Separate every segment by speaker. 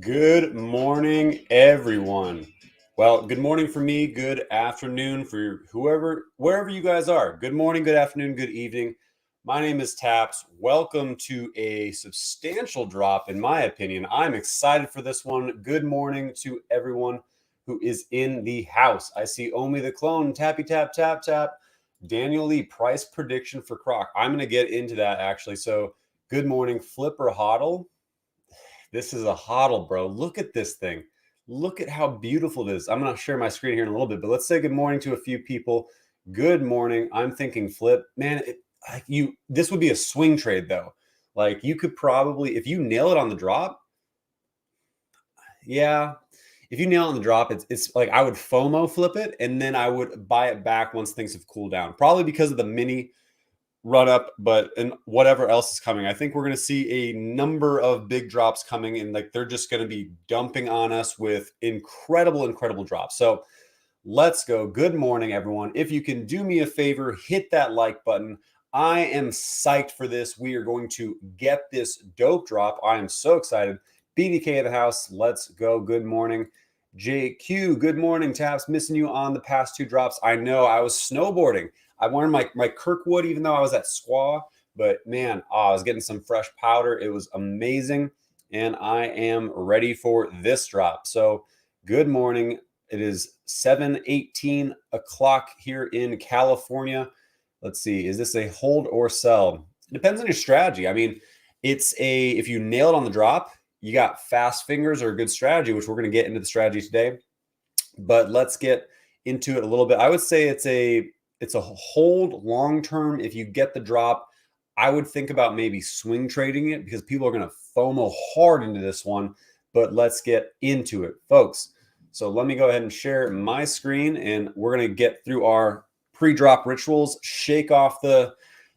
Speaker 1: Good morning, everyone. Well, good morning for me. Good afternoon for wherever you guys are. Good morning, good afternoon, good evening. My name is Taps. Welcome to a substantial drop, in my opinion. I'm excited for this one. Good morning to everyone who is in the house. I see Omi the clone, tappy tap, tap, tap. Daniel Lee, price prediction for Croc. I'm going to get into that actually. So, good morning, Flipper Hodl. This is a hodl, bro. Look at this thing. Look at how beautiful it is. I'm going to share my screen here in a little bit, but let's say good morning to a few people. Good morning. I'm thinking flip. Man, this would be a swing trade though. Like you could probably, if you nail it on the drop, yeah. If you nail it on the drop, it's like I would FOMO flip it and then I would buy it back once things have cooled down. Probably because of the mini run up, but and whatever else is coming. I think we're going to see a number of big drops coming, and like they're just going to be dumping on us with incredible drops. So let's go. Good morning, everyone. If you can do me a favor, hit that like button. I am psyched for this. We are going to get this dope drop. I am so excited. BDK of the house. Let's go. Good morning. JQ, good morning. Taps, missing you on the past two drops. I know I was snowboarding. I wanted my Kirkwood, even though I was at Squaw, but man, I was getting some fresh powder. It was amazing, and I am ready for this drop. So good morning. It is 7:18 o'clock here in California. Let's see, is this a hold or sell? It depends on your strategy. I mean, if you nail it on the drop, you got fast fingers or a good strategy, which we're going to get into the strategy today. But let's get into it a little bit. I would say it's a hold long term. If you get the drop, I would think about maybe swing trading it because people are going to FOMO hard into this one. But let's get into it, folks. So let me go ahead and share my screen, and we're going to get through our pre-drop rituals, shake off the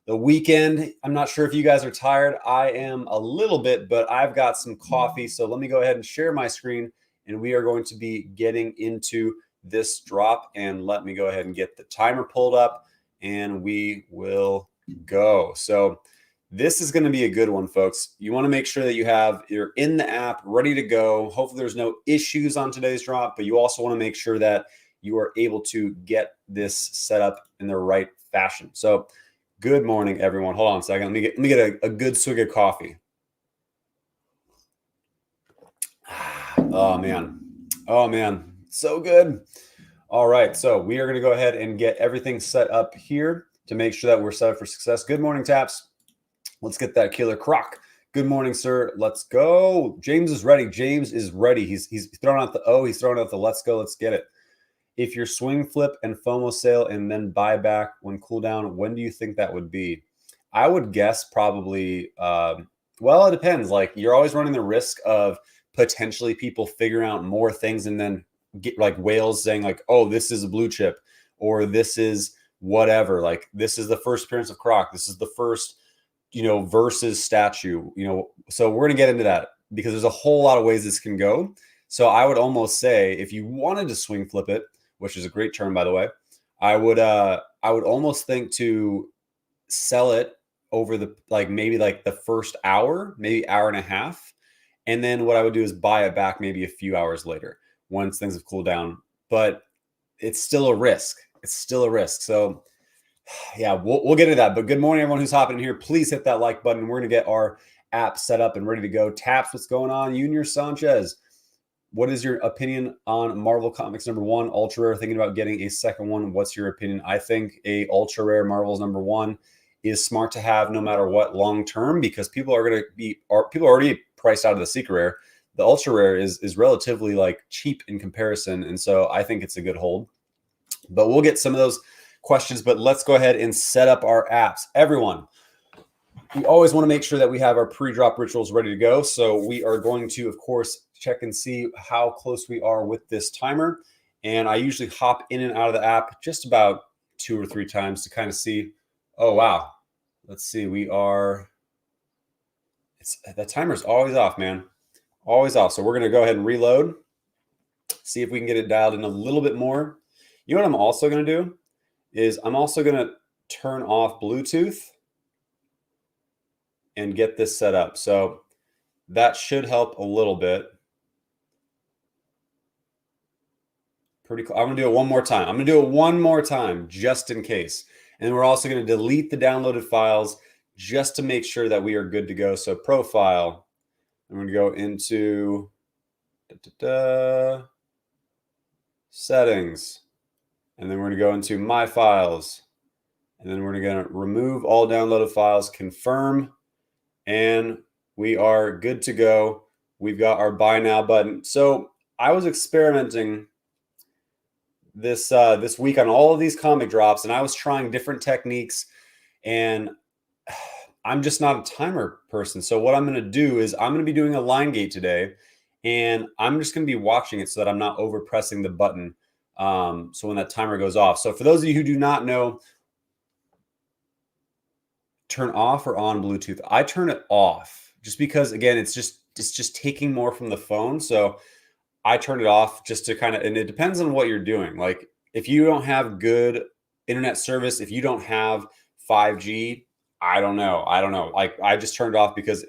Speaker 1: weekend. I'm not sure if you guys are tired. I am a little bit, but I've got some coffee. So let me go ahead and share my screen, and we are going to be getting into this drop. And let me go ahead and get the timer pulled up, and we will go. So this is going to be a good one, folks. You want to make sure that you're in the app ready to go. Hopefully there's no issues on today's drop, but you also want to make sure that you are able to get this set up in the right fashion. So good morning, everyone. Hold on a second. Let me get a good swig of coffee. Oh man, so good. All right, so we are going to go ahead and get everything set up here to make sure that we're set up for success. Good morning, Taps. Let's get that killer Croc. Good morning, sir. Let's go. James is ready. James is ready. He's throwing out the O. He's throwing out the let's go. Let's get it. If you're swing flip and FOMO sale and then buy back when cool down, when do you think that would be? I would guess probably, well, it depends. Like you're always running the risk of potentially people figuring out more things and then get like whales saying like, oh, this is a blue chip or this is whatever. Like this is the first appearance of Croc. This is the first, versus statue, so we're going to get into that because there's a whole lot of ways this can go. So I would almost say if you wanted to swing flip it, which is a great term, by the way, I would almost think to sell it over maybe the first hour, maybe hour and a half. And then what I would do is buy it back maybe a few hours later once things have cooled down. But it's still a risk. It's still a risk. So yeah, we'll get into that. But good morning, everyone who's hopping in here. Please hit that like button. We're going to get our app set up and ready to go. Taps, what's going on? Junior Sanchez, what is your opinion on Marvel Comics #1 ultra rare? Thinking about getting a second one. What's your opinion? I think a ultra rare Marvel's #1 is smart to have no matter what long term because people are already priced out of the secret rare. The ultra rare is relatively like cheap in comparison, and so I think it's a good hold. But we'll get some of those questions. But let's go ahead and set up our apps, everyone. We always want to make sure that we have our pre-drop rituals ready to go. So we are going to, of course, check and see how close we are with this timer. And I usually hop in and out of the app just about 2 or 3 times to kind of see, oh, wow. Let's see, the timer's always off, man. Always off. So we're going to go ahead and reload, see if we can get it dialed in a little bit more. You know what I'm also going to do is I'm also going to turn off Bluetooth and get this set up. So that should help a little bit. Pretty cool. I'm going to do it one more time. I'm going to do it one more time just in case. And we're also going to delete the downloaded files just to make sure that we are good to go. So profile, I'm going to go into settings, and then we're going to go into my files, and then we're going to remove all downloaded files, confirm, and we are good to go. We've got our buy now button. So I was experimenting this week on all of these comic drops, and I was trying different techniques, and I'm just not a timer person. So what I'm going to do is I'm going to be doing a line gate today, and I'm just going to be watching it so that I'm not over pressing the button. So when that timer goes off. So for those of you who do not know, turn off or on Bluetooth. I turn it off just because, again, it's just taking more from the phone. So I turn it off just to kind of, and it depends on what you're doing. Like if you don't have good internet service, if you don't have 5G, I don't know. Like I just turned it off because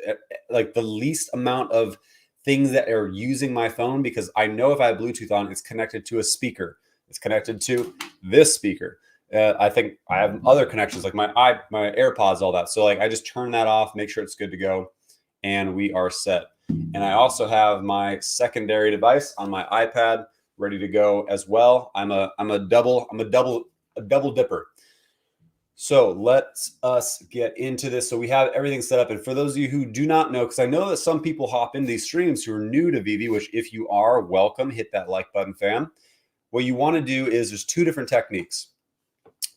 Speaker 1: like the least amount of things that are using my phone, because I know if I have Bluetooth on, it's connected to a speaker. It's connected to this speaker. I think I have other connections like my AirPods, all that. So like I just turn that off, make sure it's good to go, and we are set. And I also have my secondary device on my iPad ready to go as well. I'm a double dipper. So let's us get into this. So we have everything set up. And for those of you who do not know, because I know that some people hop into these streams who are new to Veve, which if you are, welcome, hit that like button, fam. What you want to do is there's two different techniques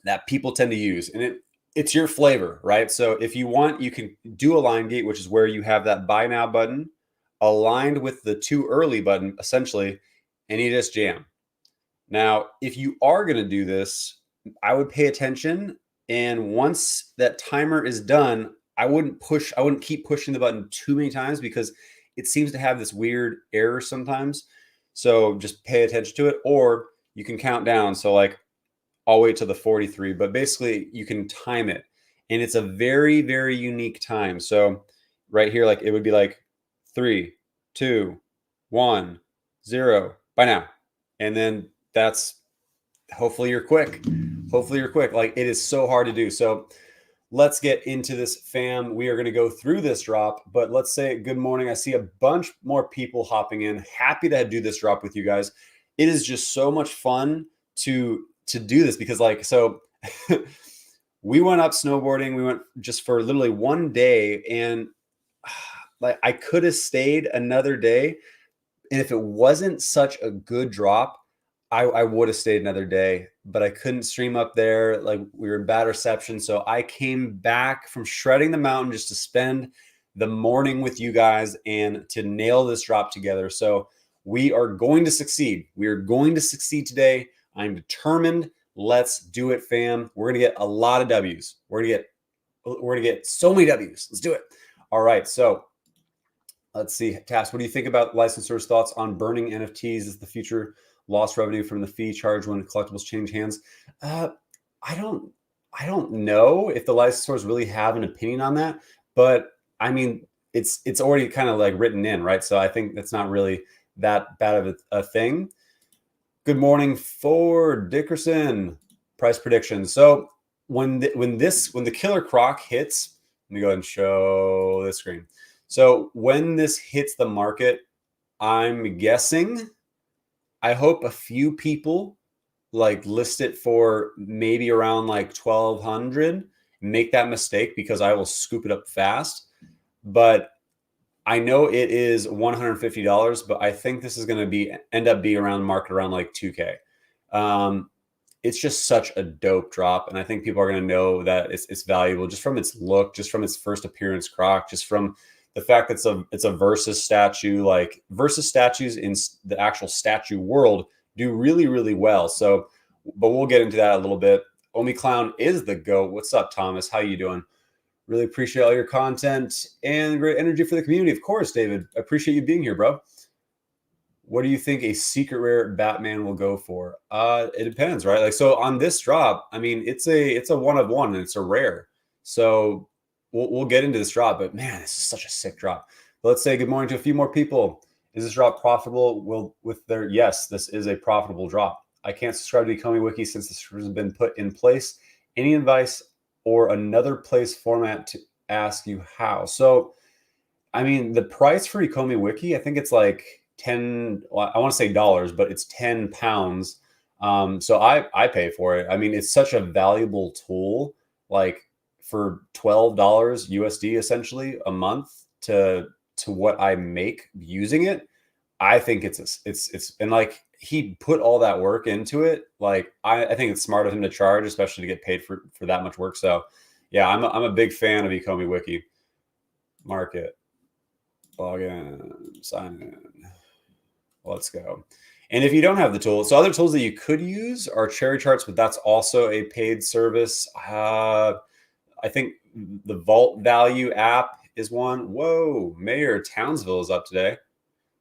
Speaker 1: that people tend to use, and it's your flavor, right? So if you want, you can do a line gate, which is where you have that buy now button aligned with the too early button, essentially, and you just jam. Now, if you are going to do this, I would pay attention. And once that timer is done, I wouldn't keep pushing the button too many times because it seems to have this weird error sometimes. So just pay attention to it, or you can count down. So like I'll wait till the 43, but basically you can time it, and it's a very, very unique time. So right here, like it would be like 3, 2, 1, 0, buy now. And then that's, hopefully you're quick. Like it is so hard to do. So let's get into this, fam. We are going to go through this drop, but let's say good morning. I see a bunch more people hopping in. Happy to do this drop with you guys. It is just so much fun to do this because like, so we went up snowboarding. We went just for literally one day, and like I could have stayed another day. And if it wasn't such a good drop, I would have stayed another day, but I couldn't stream up there. Like we were in bad reception. So I came back from shredding the mountain just to spend the morning with you guys and to nail this drop together. So we are going to succeed. We are going to succeed today. I'm determined. Let's do it, fam. We're going to get a lot of W's. We're going to get so many W's. Let's do it. All right. So let's see. Taps, what do you think about licensors' thoughts on burning NFTs as the future lost revenue from the fee charged when collectibles change hands? I don't know if the licensors really have an opinion on that, but I mean, it's already kind of like written in, right? So I think that's not really that bad of a thing. Good morning, Ford Dickerson. Price prediction. So when the killer Croc hits, let me go ahead and show the screen. So when this hits the market, I'm guessing, I hope a few people like list it for maybe around like 1,200, make that mistake because I will scoop it up fast. But I know it is $150, but I think this is going to end up being around market around like 2K. It's just such a dope drop, and I think people are going to know that it's valuable just from its look, just from its first appearance, Croc, just from the fact that it's a versus statue. Like versus statues in the actual statue world do really, really well. So, but we'll get into that a little bit. Omi Clown is the GOAT. What's up, Thomas? How you doing? Really appreciate all your content and great energy for the community. Of course, David. I appreciate you being here, bro. What do you think a secret rare Batman will go for? It depends, right? Like, so on this drop, I mean, it's a one of one and it's a rare. So we'll get into this drop, but man, this is such a sick drop. Let's say good morning to a few more people. Is this drop profitable? Yes, this is a profitable drop. I can't subscribe to Ecomi Wiki since this has been put in place. Any advice or another place format to ask you how? So, I mean, the price for Ecomi Wiki, I think it's like 10, well, I want to say dollars, but it's 10 pounds. So I pay for it. I mean, it's such a valuable tool, like for $12 USD essentially a month to what I make using it. I think it's and like he put all that work into it. Like I think it's smart of him to charge, especially to get paid for that much work. So yeah, I'm a big fan of Ecomi Wiki. Market. Log in, sign in. Let's go. And if you don't have the tool, so other tools that you could use are cherry charts, but that's also a paid service. I think the Vault Value app is one. Whoa, Mayor Townsville is up today.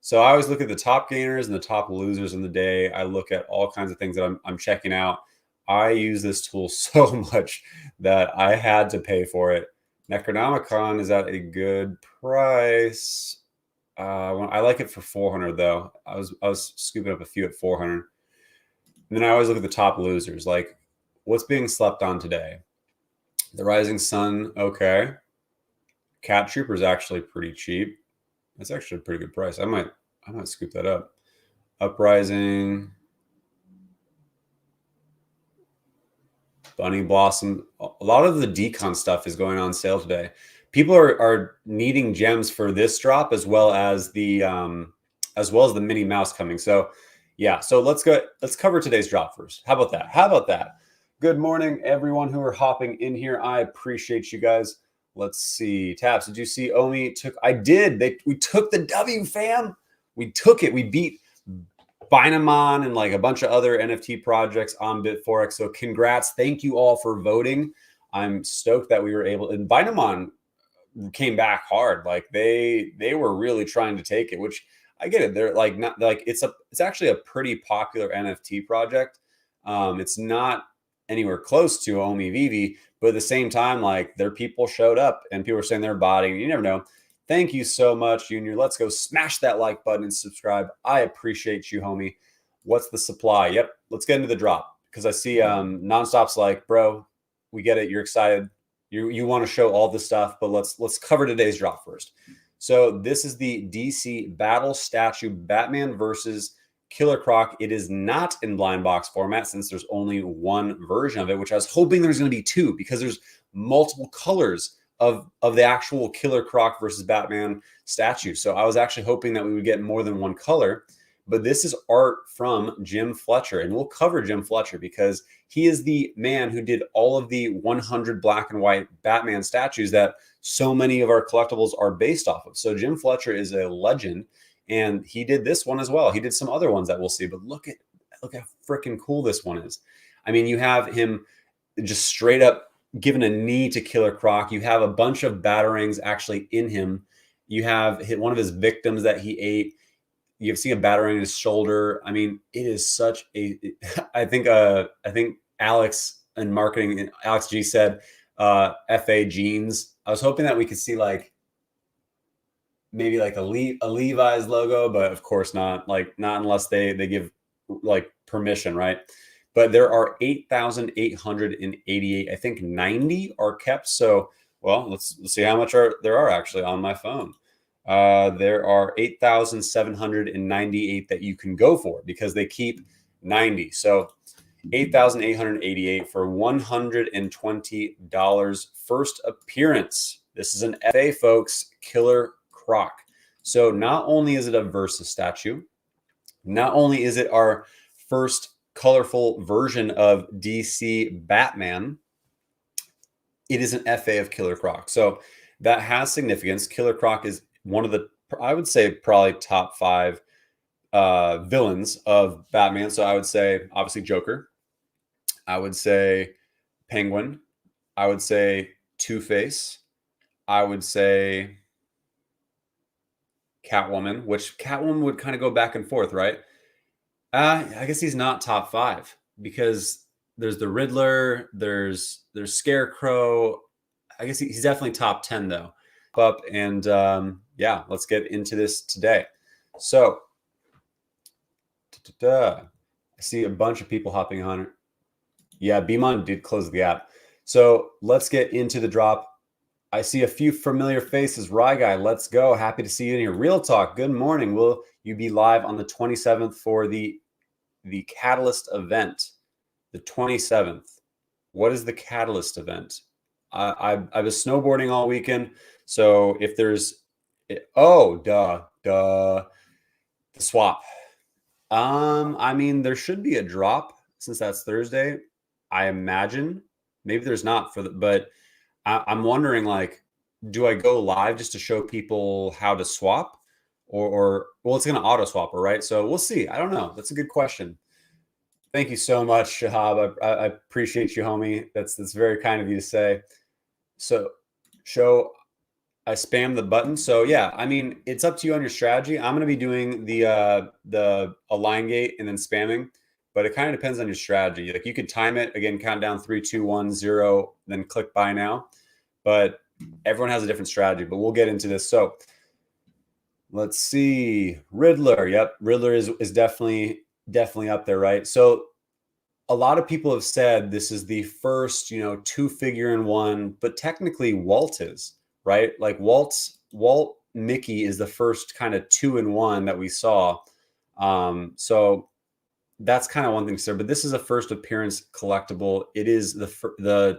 Speaker 1: So I always look at the top gainers and the top losers in the day. I look at all kinds of things that I'm checking out. I use this tool so much that I had to pay for it. Necronomicon is at a good price. I like it for 400 though. I was scooping up a few at 400. And then I always look at the top losers, like what's being slept on today. The Rising Sun, okay. Cat Trooper is actually pretty cheap. That's actually a pretty good price. I might scoop that up. Uprising, Bunny Blossom. A lot of the decon stuff is going on sale today. People are needing gems for this drop as well as the Minnie Mous coming. So yeah, so let's cover today's drop first. How about that? Good morning, everyone who are hopping in here. I appreciate you guys. Let's see. Taps, did you see Omi took? I did. We took the W, fam. We took it. We beat Binamon and like a bunch of other NFT projects on Bitforex. So congrats. Thank you all for voting. I'm stoked that we were able, and Binamon came back hard. Like they were really trying to take it, which I get it. They're like not like it's actually a pretty popular NFT project. It's not anywhere close to Omi Veve, but at the same time, like their people showed up and people were saying they're botting. You never know. Thank you so much, Junior. Let's go smash that like button and subscribe. I appreciate you, homie. What's the supply? Yep. Let's get into the drop because I see Nonstop's like, bro, we get it. You're excited. You want to show all the stuff, but let's cover today's drop first. So this is the DC Battle Statue Batman versus Killer Croc. It is not in blind box format since there's only one version of it, which I was hoping there's going to be two because there's multiple colors of the actual Killer Croc versus Batman statue. So I was actually hoping that we would get more than one color. But this is art from Jim Fletcher, and we'll cover Jim Fletcher because he is the man who did all of the 100 black and white Batman statues that so many of our collectibles are based off of. So Jim Fletcher is a legend, and he did this one as well. He did some other ones that we'll see, but look how freaking cool this one is. I mean, you have him just straight up giving a knee to Killer Croc. You have a bunch of batarangs actually in him. You have one of his victims that he ate. You've seen a batarang in his shoulder. I mean, it is such a. I think Alex in marketing, Alex G said, "FA jeans." I was hoping that we could see like maybe like a Levi's logo, but of course not. Like not unless they give like permission, right? But there are 8,888. I think 90 are kept. So well, let's see how much there are actually on my phone. There are 8,798 that you can go for because they keep 90. So 8,888 for $120 first appearance. This is an FA, folks, Killer Croc. So not only is it a Versus statue, not only is it our first colorful version of DC Batman, it is an FA of Killer Croc. So that has significance. Killer Croc is one of the, I would say, probably top 5 villains of Batman. So I would say, obviously, Joker. I would say Penguin. I would say Two-Face. I would say Catwoman, which Catwoman would kind of go back and forth, right? I guess he's not top 5 because there's the Riddler, there's Scarecrow. I guess he's definitely top 10 though. Up and yeah, let's get into this today. So I see a bunch of people hopping on. Yeah, Beamon did close the app. So let's get into the drop. I see a few familiar faces. Rye Guy, let's go. Happy to see you in here. Real Talk, good morning. Will you be live on the 27th for the Catalyst event? The 27th. What is the Catalyst event? I was snowboarding all weekend. So if there's, the swap. I mean, there should be a drop since that's Thursday. I imagine maybe there's not but I'm wondering, like, do I go live just to show people how to swap, or well, it's going to auto swap, right? So we'll see. I don't know. That's a good question. Thank you so much, Shahab. I appreciate you, homie. That's very kind of you to say. So I spam the button. So yeah, I mean, it's up to you on your strategy. I'm going to be doing the align gate and then spamming, but it kind of depends on your strategy. Like, you could time it again, count down 3, 2, 1, 0, then click buy now. But everyone has a different strategy. But we'll get into this. So let's see, Riddler. Yep, Riddler is definitely up there, right? So a lot of people have said this is the first, 2-figure in one, but technically Walt is, right? Like Walt Mickey is the first kind of 2-in-1 that we saw. So that's kind of one thing to say, but this is a first appearance collectible. It is the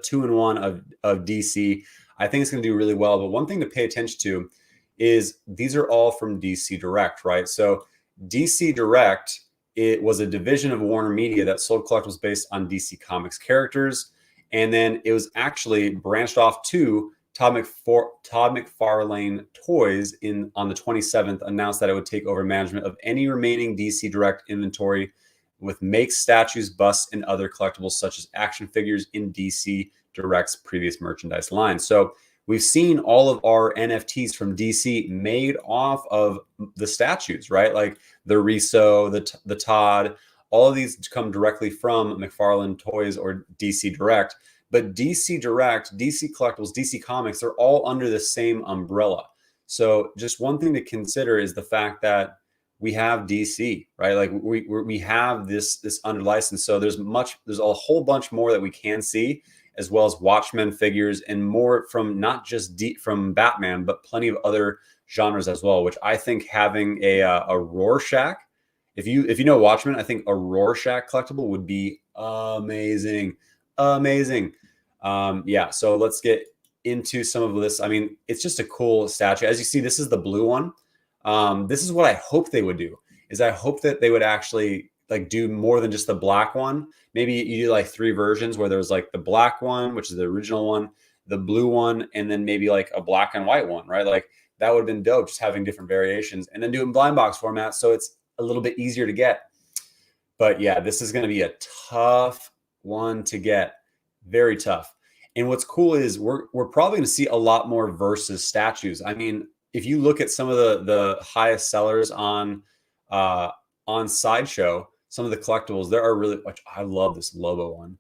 Speaker 1: 2-in-1 of DC. I think it's going to do really well. But one thing to pay attention to is these are all from DC Direct, right? So DC Direct, it was a division of Warner Media that sold collectibles based on DC Comics characters. And then it was actually branched off to Todd McFarlane Toys on the 27th, announced that it would take over management of any remaining DC Direct inventory with makes, statues, busts, and other collectibles such as action figures in DC Direct's previous merchandise line. So we've seen all of our NFTs from DC made off of the statues, right? Like the Riso, the Todd, all of these come directly from McFarlane Toys or DC Direct. But DC Direct, DC Collectibles, DC Comics, they're all under the same umbrella. So just one thing to consider is the fact that we have DC, right? Like we have this under license. So there's a whole bunch more that we can see, as well as Watchmen figures and more from not just from Batman, but plenty of other genres as well, which I think having a Rorschach, if you know Watchmen, I think a Rorschach collectible would be amazing. Yeah, so let's get into some of this. I mean, it's just a cool statue. As you see, this is the blue one. This is what I hope they would do, is I hope that they would actually like do more than just the black one. Maybe you do like 3 versions where there's like the black one, which is the original one, the blue one, and then maybe like a black and white one, right? Like that would have been dope, just having different variations, and then do it in blind box format so it's a little bit easier to get. But yeah, this is going to be a tough one to get, very tough. And what's cool is we're probably going to see a lot more versus statues. I mean, if you look at some of the highest sellers on Sideshow, some of the collectibles, there are really, I love this Lobo one.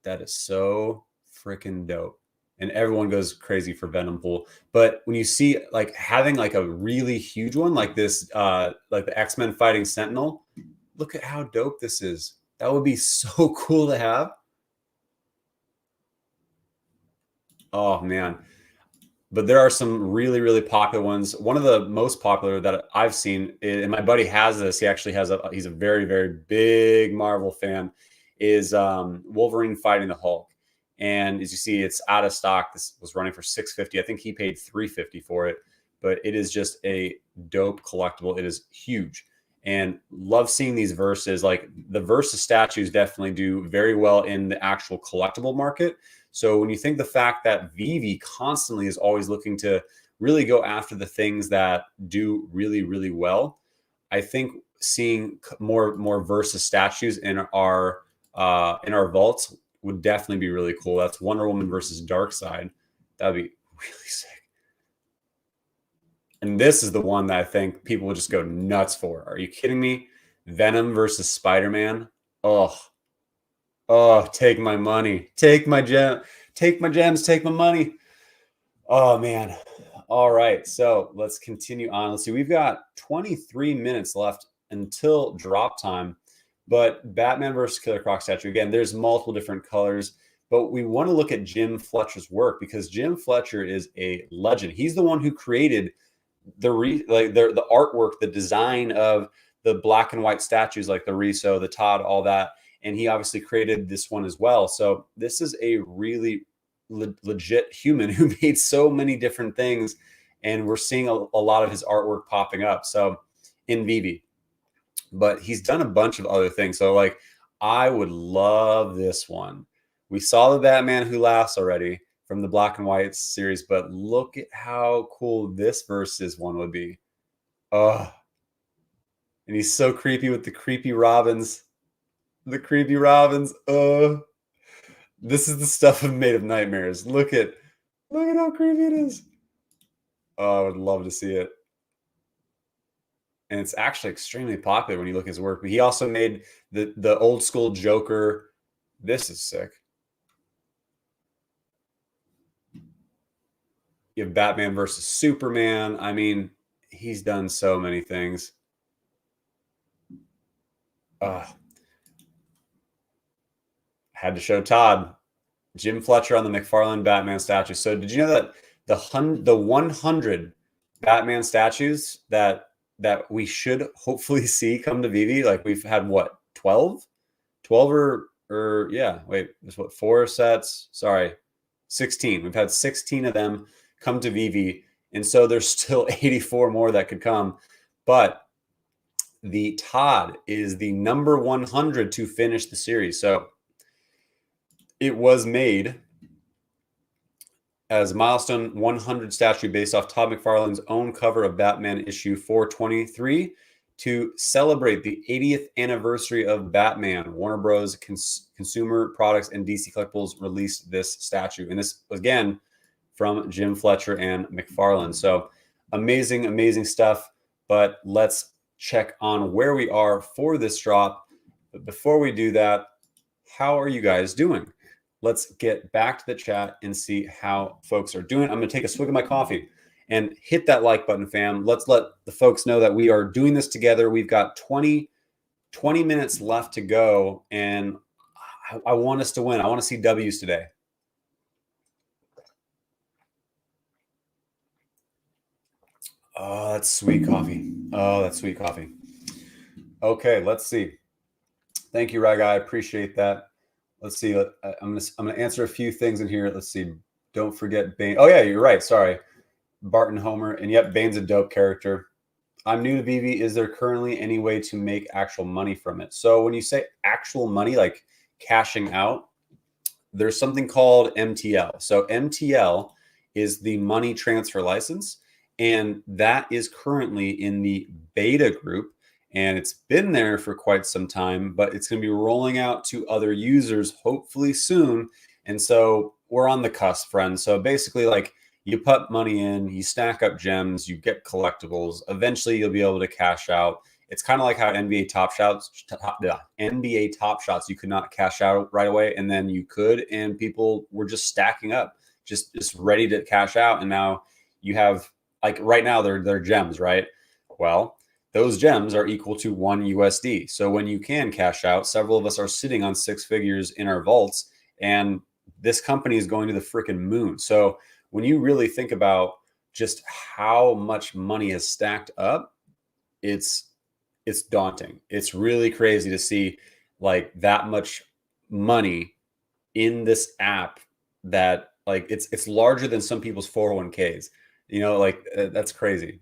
Speaker 1: That is so freaking dope. And everyone goes crazy for Venom Pool. But when you see like having like a really huge one like this, like the X-Men fighting Sentinel, look at how dope this is. That would be so cool to have. Oh man. But there are some really, really popular ones. One of the most popular that I've seen, and my buddy has this, he actually has he's a very, very big Marvel fan, is Wolverine fighting the Hulk. And as you see, it's out of stock. This was running for $650. I think he paid $350 for it, but it is just a dope collectible. It is huge. And love seeing these verses. Like the versus statues definitely do very well in the actual collectible market. So when you think the fact that Veve constantly is always looking to really go after the things that do really, really well, I think seeing more versus statues in our vaults would definitely be really cool. That's Wonder Woman versus Darkseid. That'd be really sick. And this is the one that I think people would just go nuts for. Are you kidding me? Venom versus Spider-Man. Oh, take my money. Take my gems. Take my money. Oh, man. All right, so let's continue on. Let's see, we've got 23 minutes left until drop time. But Batman versus Killer Croc statue, again, there's multiple different colors. But we want to look at Jim Fletcher's work because Jim Fletcher is a legend. He's the one who created the artwork, the design of the black and white statues like the Riso, the Todd, all that. And he obviously created this one as well. So this is a really legit human who made so many different things. And we're seeing a lot of his artwork popping up. So in Veve, but he's done a bunch of other things. So like, I would love this one. We saw the Batman Who Laughs already from the black and white series, but look at how cool this versus one would be. Oh, and he's so creepy with the creepy Robins. The creepy Robins. This is the stuff made of nightmares. Look at how creepy it is. Oh, I would love to see it. And it's actually extremely popular when you look at his work. But he also made the old school Joker. This is sick. You have Batman versus Superman. I mean, he's done so many things. Had to show Todd. Jim Fletcher on the McFarlane Batman statue. So did you know that the 100 Batman statues that we should hopefully see come to Veve, like we've had what, 12 or yeah, wait, there's what, 4 sets, sorry, 16. We've had 16 of them come to Veve, and so there's still 84 more that could come. But the Todd is the number 100 to finish the series. So it was made as milestone 100 statue based off Todd McFarlane's own cover of Batman issue 423 to celebrate the 80th anniversary of Batman. Warner Bros. Consumer Products and DC Collectibles released this statue. And this, again, from Jim Fletcher and McFarlane. So amazing, amazing stuff. But let's check on where we are for this drop. But before we do that, how are you guys doing? Let's get back to the chat and see how folks are doing. I'm going to take a swig of my coffee and hit that like button, fam. Let's let the folks know that we are doing this together. We've got 20 minutes left to go, and I want us to win. I want to see W's today. Oh, that's sweet coffee. Oh, that's sweet coffee. Okay, let's see. Thank you, Raga. I appreciate that. Let's see. I'm gonna answer a few things in here. Let's see. Don't forget Bane. Oh yeah, you're right. Sorry, Barton Homer. And yep, Bane's a dope character. I'm new to Veve. Is there currently any way to make actual money from it? So when you say actual money, like cashing out, there's something called MTL. So MTL is the money transfer license, and that is currently in the beta group. And it's been there for quite some time, but it's going to be rolling out to other users hopefully soon. And so we're on the cusp, friends. So basically, like, you put money in, you stack up gems, you get collectibles. Eventually, you'll be able to cash out. It's kind of like how NBA Top Shots, you could not cash out right away, and then you could, and people were just stacking up, just ready to cash out. And now you have, like, right now they're gems, right? Well, those gems are equal to 1 USD. So when you can cash out, several of us are sitting on 6 figures in our vaults, and this company is going to the freaking moon. So when you really think about just how much money has stacked up, it's daunting. It's really crazy to see like that much money in this app that, like, it's larger than some people's 401ks. You know, like that's crazy.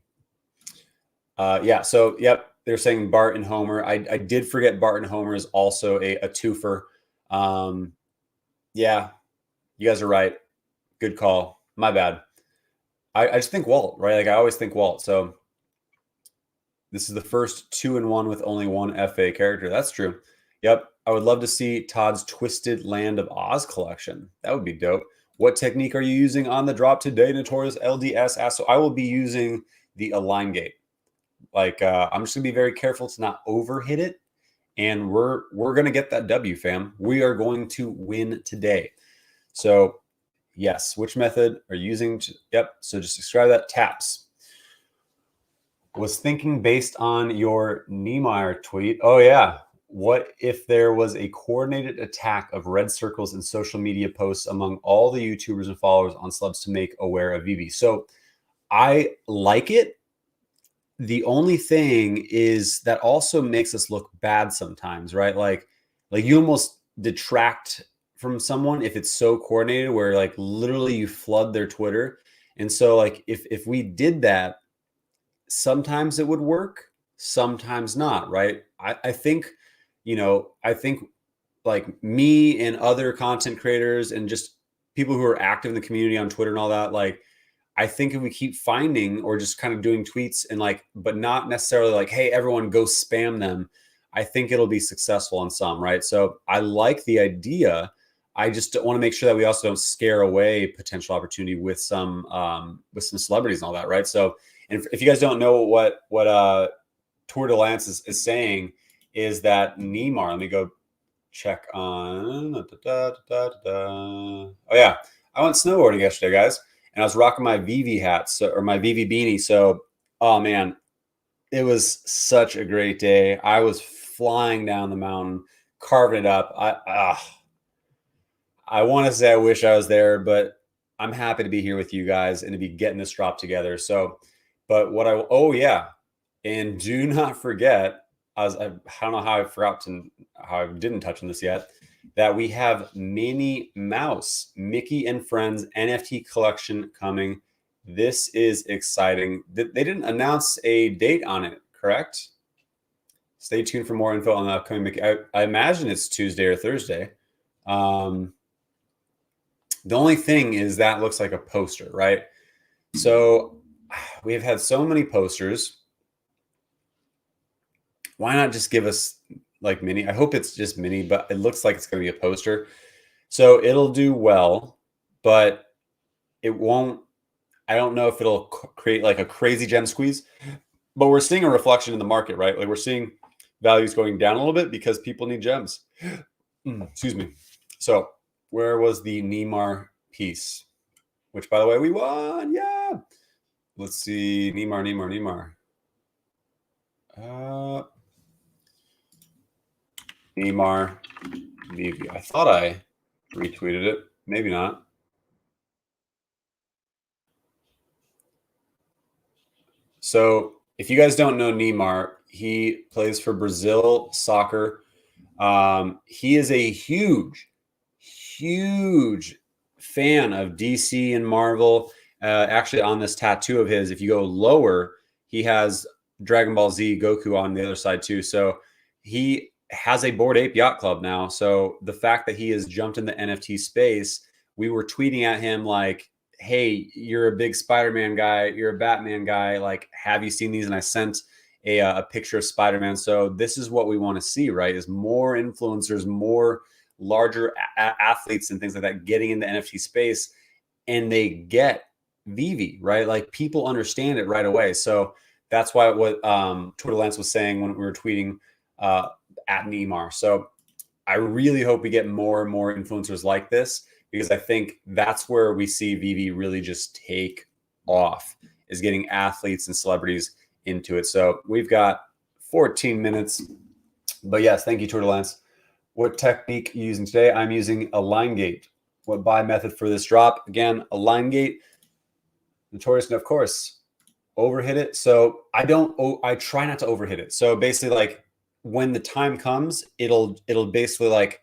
Speaker 1: Yeah, so yep, they're saying Bart and Homer. I did forget Bart and Homer is also a twofer. Yeah, you guys are right. Good call. My bad. I just think Walt, right? Like I always think Walt. So this is the first 2-in-1 with only 1 FA character. That's true. Yep. I would love to see Todd's Twisted Land of Oz collection. That would be dope. What technique are you using on the drop today, Notorious LDS asks? So I will be using the Align Gate. Like I'm just gonna be very careful to not overhit it, and we're gonna get that W, fam. We are going to win today. So Yes. Which method are you using? Yep. So just describe that. Taps. Was thinking based on your Niemeyer tweet. Oh, yeah. What if there was a coordinated attack of red circles in social media posts among all the YouTubers and followers on Slubs to make aware of Veve? So I like it. The only thing is that also makes us look bad sometimes, right? Like you almost detract from someone if it's so coordinated where like literally you flood their Twitter. And so like if we did that, sometimes it would work, sometimes not, right? I think, I think like me and other content creators and just people who are active in the community on Twitter and all that, like I think if we keep finding or just kind of doing tweets and like, but not necessarily like, hey, everyone go spam them, I think it'll be successful on some, right? So I like the idea. I just want to make sure that we also don't scare away potential opportunity with some celebrities and all that, right? So, and if you guys don't know what Tour de Lance is saying, is that Neymar, let me go check on. Oh yeah, I went snowboarding yesterday, guys, and I was rocking my Veve hat, or my Veve beanie. So, oh man, it was such a great day. I was flying down the mountain, carving it up. I want to say I wish I was there, but I'm happy to be here with you guys and to be getting this drop together. So, but oh yeah, and do not forget, I don't know how I didn't touch on this yet, that we have Minnie Mous, Mickey and Friends NFT collection coming. This is exciting. They didn't announce a date on it, correct? Stay tuned for more info on the upcoming Mickey. I imagine it's Tuesday or Thursday. The only thing is that looks like a poster, right? So we've had so many posters. Why not just give us like Minnie? I hope it's just Minnie, but it looks like it's going to be a poster. So it'll do well, but it won't. I don't know if it'll create like a crazy gem squeeze, but we're seeing a reflection in the market, right? Like we're seeing values going down a little bit because people need gems. Excuse me. So where was the Neymar piece? Which, by the way, we won. Yeah. Let's see. Neymar. Neymar Veve. I thought I retweeted it. Maybe not. So if you guys don't know Neymar, he plays for Brazil soccer. He is a huge fan of DC and Marvel. Actually, on this tattoo of his, if you go lower, he has Dragon Ball Z Goku on the other side too. So he has a Bored Ape Yacht Club now. So the fact that he has jumped in the NFT space, we were tweeting at him like, hey, you're a big Spider-Man guy, you're a Batman guy, like, have you seen these? And I sent a picture of Spider-Man. So this is what we want to see, right? Is more influencers, more larger athletes and things like that getting in the NFT space, and they get Veve, right? Like people understand it right away. So that's why what Twitter Lance was saying when we were tweeting at Neymar. So I really hope we get more and more influencers like this, because I think that's where we see Veve really just take off, is getting athletes and celebrities into it. So we've got 14 minutes. But yes, thank you, Twitter Lance. What technique are you using today? I'm using a line gate. What buy method for this drop? Again, a line gate. Notorious, and of course, overhit it. So I try not to overhit it. So basically, like when the time comes, it'll basically like,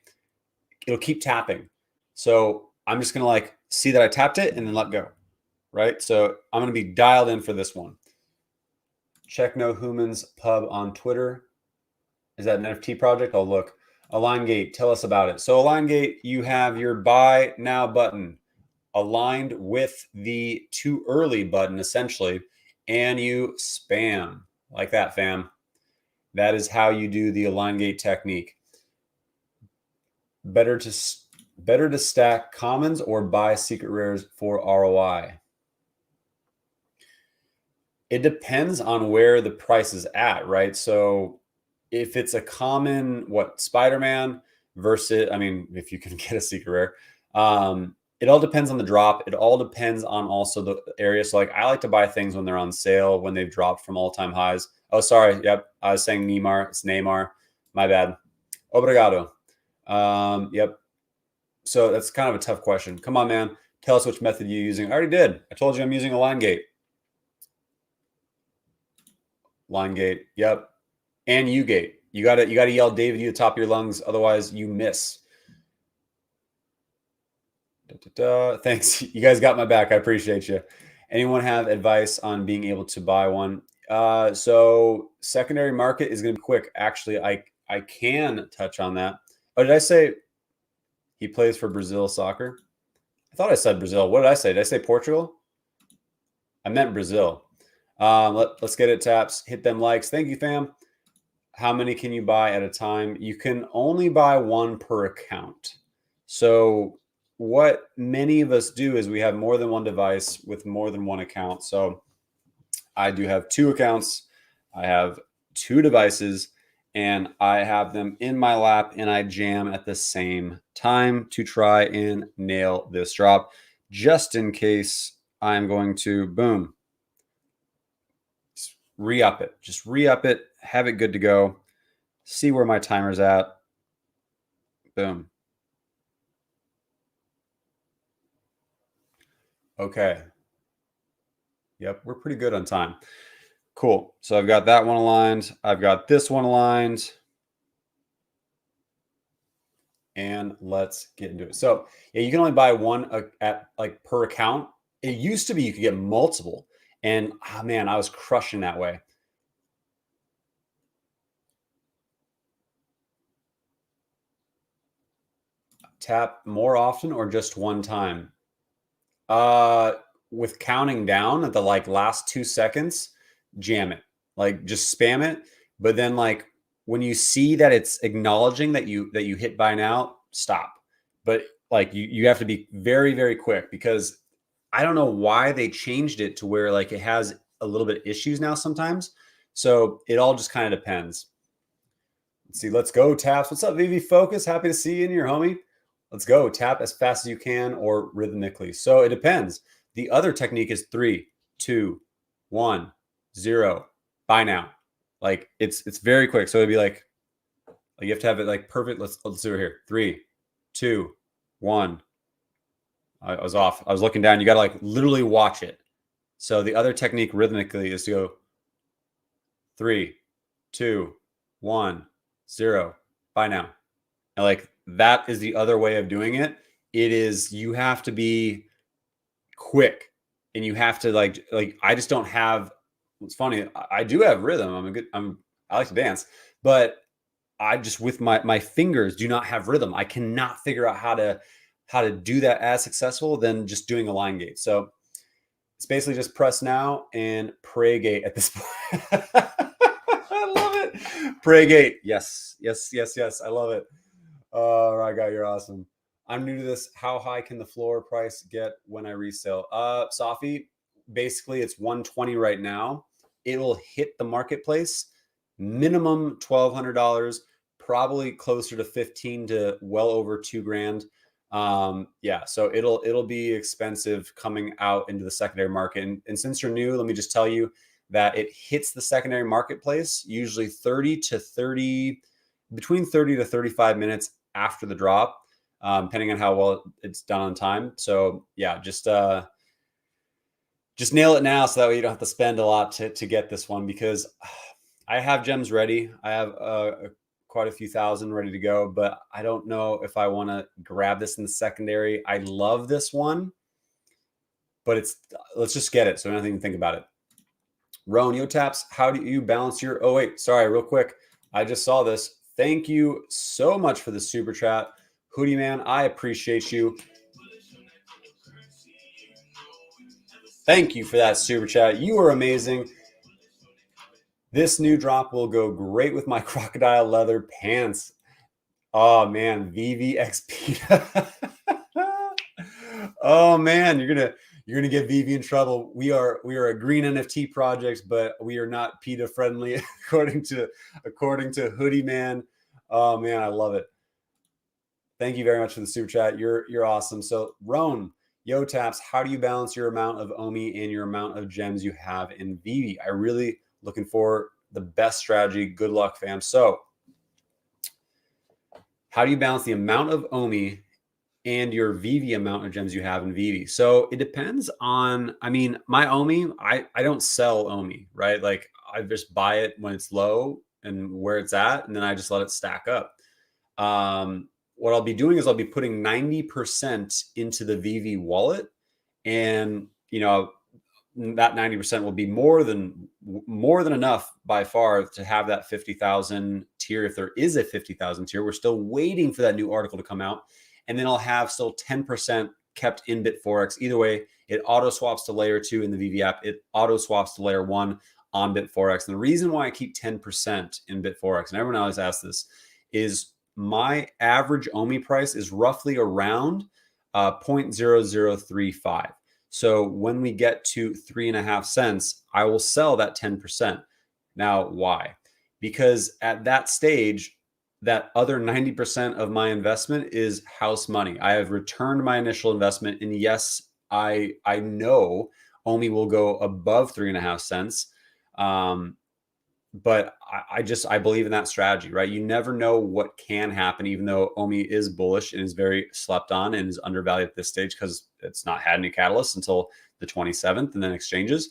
Speaker 1: it'll keep tapping. So I'm just gonna like see that I tapped it and then let go, right? So I'm gonna be dialed in for this one. Check No Humans Pub on Twitter. Is that an NFT project? I'll look. Align Gate, tell us about it. So Align Gate, you have your buy now button aligned with the too early button essentially, and you spam like that, fam. That is how you do the Align Gate technique. Better to stack commons or buy secret rares for ROI. It depends on where the price is at, right? So if it's a common, Spider-Man versus, I mean, if you can get a secret rare, it all depends on the drop. It all depends on also the area. So like I like to buy things when they're on sale, when they've dropped from all-time highs. Oh, sorry. Yep. I was saying Neymar. It's Neymar. My bad. Obrigado. Yep. So that's kind of a tough question. Come on, man. Tell us which method you're using. I already did. I told you I'm using a line gate. Line gate. Yep. And U gate. You gotta yell David U at the top of your lungs, otherwise you miss. Thanks. You guys got my back. I appreciate you. Anyone have advice on being able to buy one? So secondary market is going to be quick. Actually, I can touch on that. Oh, did I say he plays for Brazil soccer? I thought I said Brazil. What did I say? Did I say Portugal? I meant Brazil. Let's get it, Taps. Hit them likes. Thank you, fam. How many can you buy at a time? You can only buy one per account. So what many of us do is we have more than one device with more than one account. So I do have 2 accounts. I have 2 devices and I have them in my lap and I jam at the same time to try and nail this drop just in case I'm going to boom, re-up it, just re-up it, have it good to go, see where my timer's at. Boom. Okay. Yep, we're pretty good on time. Cool. So I've got that one aligned. I've got this one aligned. And let's get into it. So yeah, you can only buy one at like per account. It used to be you could get multiple. And oh man, I was crushing that way. Tap more often or just one time? With counting down at the like last 2 seconds, jam it. Like just spam it. But then like when you see that it's acknowledging that you hit buy now, stop. But like you have to be very, very quick because I don't know why they changed it to where like it has a little bit of issues now sometimes. So it all just kind of depends. Let's see. Let's go, Taps. What's up, VV Focus? Happy to see you in here, homie. Let's go. Tap as fast as you can or rhythmically. So it depends. The other technique is 3, 2, 1, 0. Buy now. Like it's very quick. So it'd be like you have to have it like perfect. Let's do it here. 3, 2, 1. I was off. I was looking down. You got to like literally watch it. So the other technique rhythmically is to go 3, 2, 1, 0. Buy now. And like that is the other way of doing it. It is you have to be quick and you have to like I just don't have. It's funny. I do have rhythm. I like to dance, but I just with my fingers do not have rhythm. I cannot figure out how to do that as successful than just doing a line gate. So it's basically just press now and pray gate at this point. I love it. Pray gate. Yes. I love it. All right, guy, you're awesome. I'm new to this. How high can the floor price get when I resell? Safi, basically it's 120 right now. It'll hit the marketplace minimum $1,200, probably closer to 15 to well over $2,000. Yeah, so it'll be expensive coming out into the secondary market. And since you're new, let me just tell you that it hits the secondary marketplace usually between 30 to 35 minutes after the drop, depending on how well it's done on time. So yeah, just nail it now so that way you don't have to spend a lot to get this one, because I have gems ready. I have quite a few thousand ready to go, but I don't know if I want to grab this in the secondary. I love this one, but let's just get it so I don't even think about it. Roan, yo Taps, how do you balance your, oh wait, sorry, real quick. I just saw this. Thank you so much for the super chat. Hoodie Man, I appreciate you. Thank you for that super chat. You are amazing. This new drop will go great with my crocodile leather pants. Oh man, VVXP. Oh man, you're gonna get VV in trouble. We are a green NFT project, but we are not PETA friendly, according to Hoodie Man. Oh man, I love it. Thank you very much for the super chat. You're awesome. So Roan, yo Taps, how do you balance your amount of OMI and your amount of gems you have in Veve? I really looking for the best strategy. Good luck, fam. So how do you balance the amount of OMI and your Veve amount of gems you have in Veve? So it depends on, I mean, my OMI, I don't sell OMI, right? Like I just buy it when it's low and where it's at, and then I just let it stack up. What I'll be doing is I'll be putting 90% into the Veve wallet, and that 90% will be more than enough by far to have that 50,000 tier. If there is a 50,000 tier, we're still waiting for that new article to come out. And then I'll have still 10% kept in Bitforex. Either way, it auto swaps to layer 2 in the Veve app. It auto swaps to layer 1 on Bitforex. And the reason why I keep 10% in Bitforex, and everyone always asks this, is my average OMI price is roughly around 0.0035. So when we get to 3.5 cents, I will sell that 10%. Now, why? Because at that stage, that other 90% of my investment is house money. I have returned my initial investment. And yes, I know OMI will go above 3.5 cents. But I believe in that strategy, right? You never know what can happen, even though OMI is bullish and is very slept on and is undervalued at this stage because it's not had any catalysts until the 27th and then exchanges.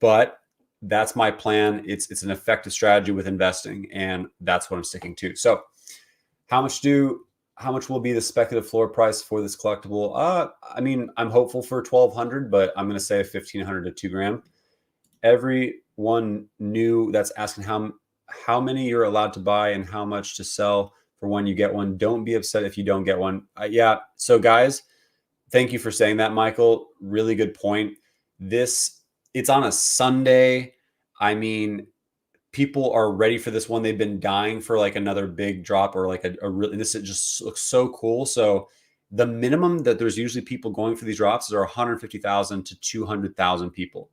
Speaker 1: But that's my plan. It's an effective strategy with investing, and that's what I'm sticking to. So how much will be the speculative floor price for this collectible? I mean, I'm hopeful for 1,200, but I'm going to say 1,500 to 2 grand. Everyone new that's asking how many you're allowed to buy and how much to sell for when you get one. Don't be upset if you don't get one. Yeah. So guys, thank you for saying that, Michael. Really good point. It's on a Sunday. I mean, people are ready for this one. They've been dying for like another big drop or like a really, this just looks so cool. So the minimum that there's usually people going for these drops are 150,000 to 200,000 people.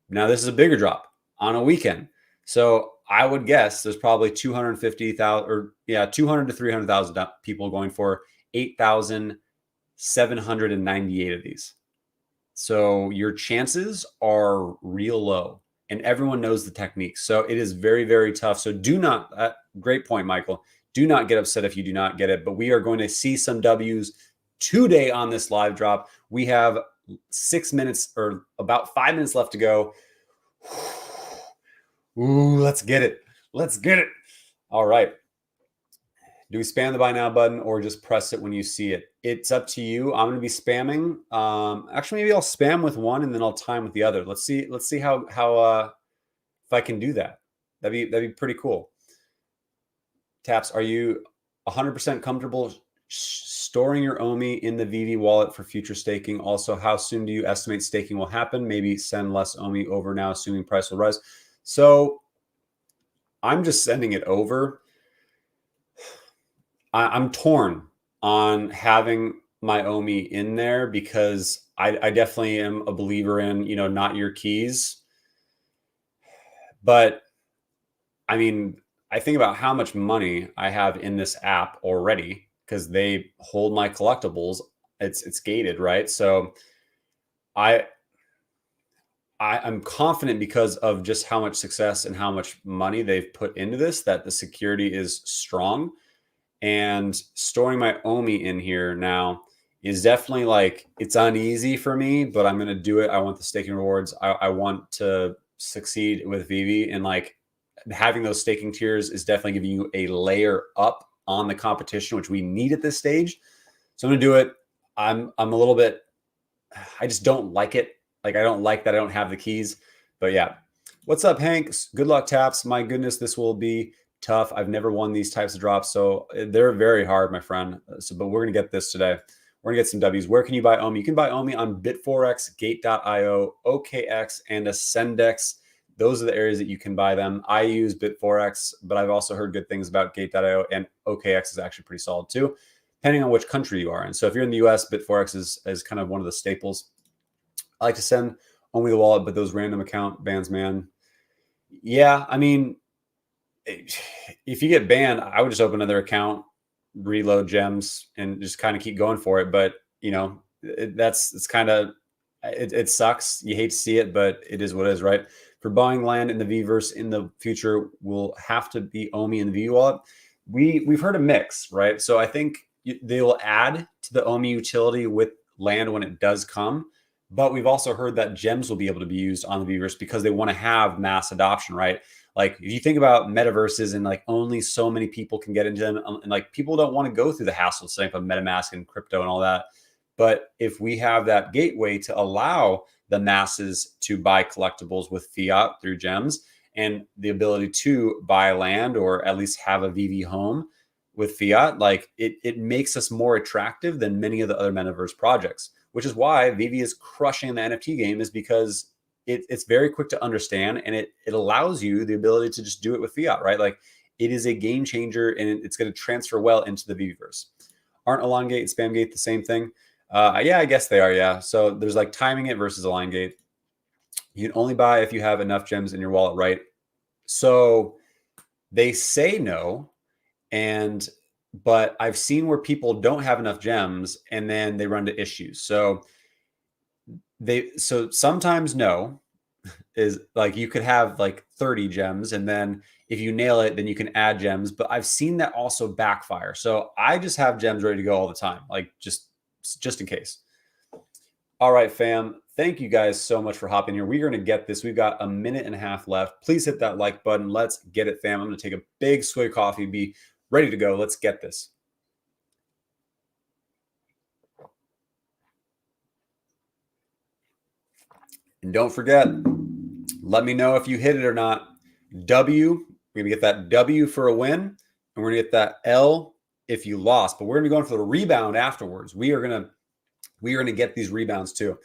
Speaker 1: Now this is a bigger drop on a weekend. So I would guess there's probably 250,000 200 to 300,000 people going for 8,798 of these. So your chances are real low, and everyone knows the techniques. So it is very, very tough. So do not, great point, Michael. Do not get upset if you do not get it, but we are going to see some W's today on this live drop. We have 6 minutes or about 5 minutes left to go. Ooh, let's get it. Let's get it. All right. Do we spam the buy now button or just press it when you see it? It's up to you. I'm going to be spamming. Actually, maybe I'll spam with one and then I'll time with the other. Let's see how if I can do that. That'd be pretty cool. Taps, are you 100% comfortable storing your OMI in the Veve wallet for future staking? Also, how soon do you estimate staking will happen? Maybe send less OMI over now, assuming price will rise. So I'm just sending it over. I'm torn on having my OMI in there because I definitely am a believer in, not your keys. But I mean, I think about how much money I have in this app already because they hold my collectibles. It's gated, right? So I'm confident because of just how much success and how much money they've put into this that the security is strong. And storing my OMI in here now is definitely like, it's uneasy for me, but I'm going to do it. I want the staking rewards. I want to succeed with Veve, and like having those staking tiers is definitely giving you a layer up on the competition, which we need at this stage. So I'm going to do it. I'm a little bit, I just don't like it. Like, I don't like that I don't have the keys, but yeah. What's up, Hank? Good luck, Taps. My goodness, this will be tough. I've never won these types of drops, so they're very hard, my friend. But we're going to get this today. We're going to get some W's. Where can you buy OMI? You can buy OMI on Bitforex, Gate.io, OKX, and Ascendex. Those are the areas that you can buy them. I use Bitforex, but I've also heard good things about Gate.io, and OKX is actually pretty solid too, depending on which country you are in. So if you're in the US, Bitforex is kind of one of the staples. I like to send only the wallet, but those random account bans, man. Yeah, I mean, if you get banned, I would just open another account reload gems and just kind of keep going for it. But you know, it's kind of, it sucks. You hate to see it, but it is what it is, right? For buying land in the Vverse in the future will have to be Omi and the V wallet. We've heard a mix, right? So I think they will add to the Omi utility with land when it does come. But we've also heard that gems will be able to be used on the Vverse because they want to have mass adoption, right? Like if you think about metaverses and like only so many people can get into them, and like people don't want to go through the hassle of setting up a MetaMask and crypto and all that. But if we have that gateway to allow the masses to buy collectibles with fiat through gems and the ability to buy land or at least have a VV home with fiat, like it makes us more attractive than many of the other metaverse projects, which is why VV is crushing the NFT game, is because it's very quick to understand and it allows you the ability to just do it with fiat, right? Like it is a game changer and it's going to transfer well into the VVverse. Aren't Elongate and Spamgate the same thing? Yeah, I guess they are. Yeah. So there's like timing it versus Elongate. You can only buy if you have enough gems in your wallet, right? So they say no. But I've seen where people don't have enough gems and then they run into issues. So sometimes no is like you could have like 30 gems and then if you nail it, then you can add gems. But I've seen that also backfire. So I just have gems ready to go all the time, like just in case. All right, fam. Thank you guys so much for hopping here. We're going to get this. We've got a minute and a half left. Please hit that like button. Let's get it, fam. I'm going to take a big swig of coffee, be ready to go. Let's get this. And don't forget, let me know if you hit it or not. W, we're going to get that W for a win, and we're going to get that L if you lost. But we're going to be going for the rebound afterwards. We are going to get these rebounds too.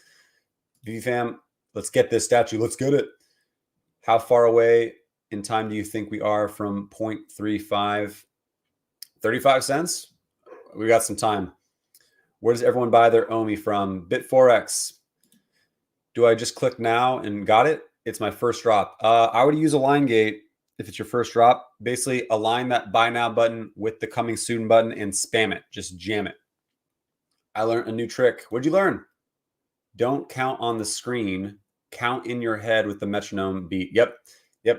Speaker 1: VV fam, let's get this statue. Let's get it. How far away in time do you think we are from 0.35? 35 cents? We got some time. Where does everyone buy their OMI from? Bit4x. Do I just click now and got it? It's my first drop. I would use a line gate if it's your first drop. Basically, align that buy now button with the coming soon button and spam it. Just jam it. I learned a new trick. What'd you learn? Don't count on the screen. Count in your head with the metronome beat. Yep.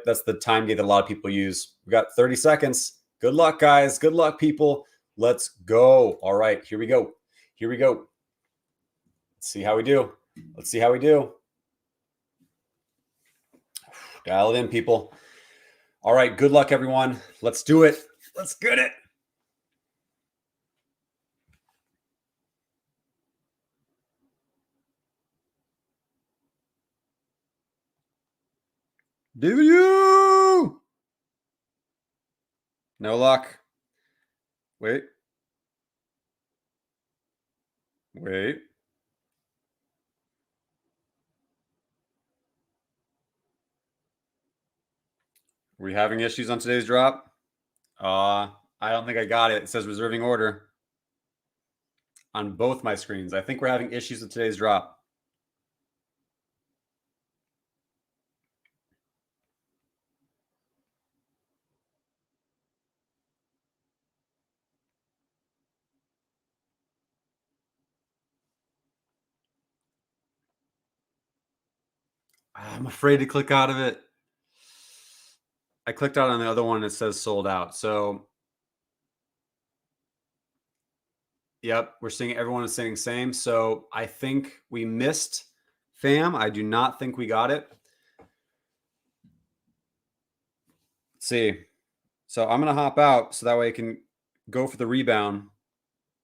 Speaker 1: That's the time gate that a lot of people use. We got 30 seconds. Good luck, guys. Good luck, people. Let's go. All right, here we go. Let's see how we do. Dial it in, people. All right, good luck, everyone. Let's do it. Let's get it. Do you? No luck. Wait. Are we having issues on today's drop? I don't think I got it. It says reserving order on both my screens. I think we're having issues with today's drop. I'm afraid to click out of it. I clicked out on the other one and it says sold out. So, yep, we're seeing everyone is saying same. So I think we missed, fam. I do not think we got it. Let's see. So I'm going to hop out so that way I can go for the rebound.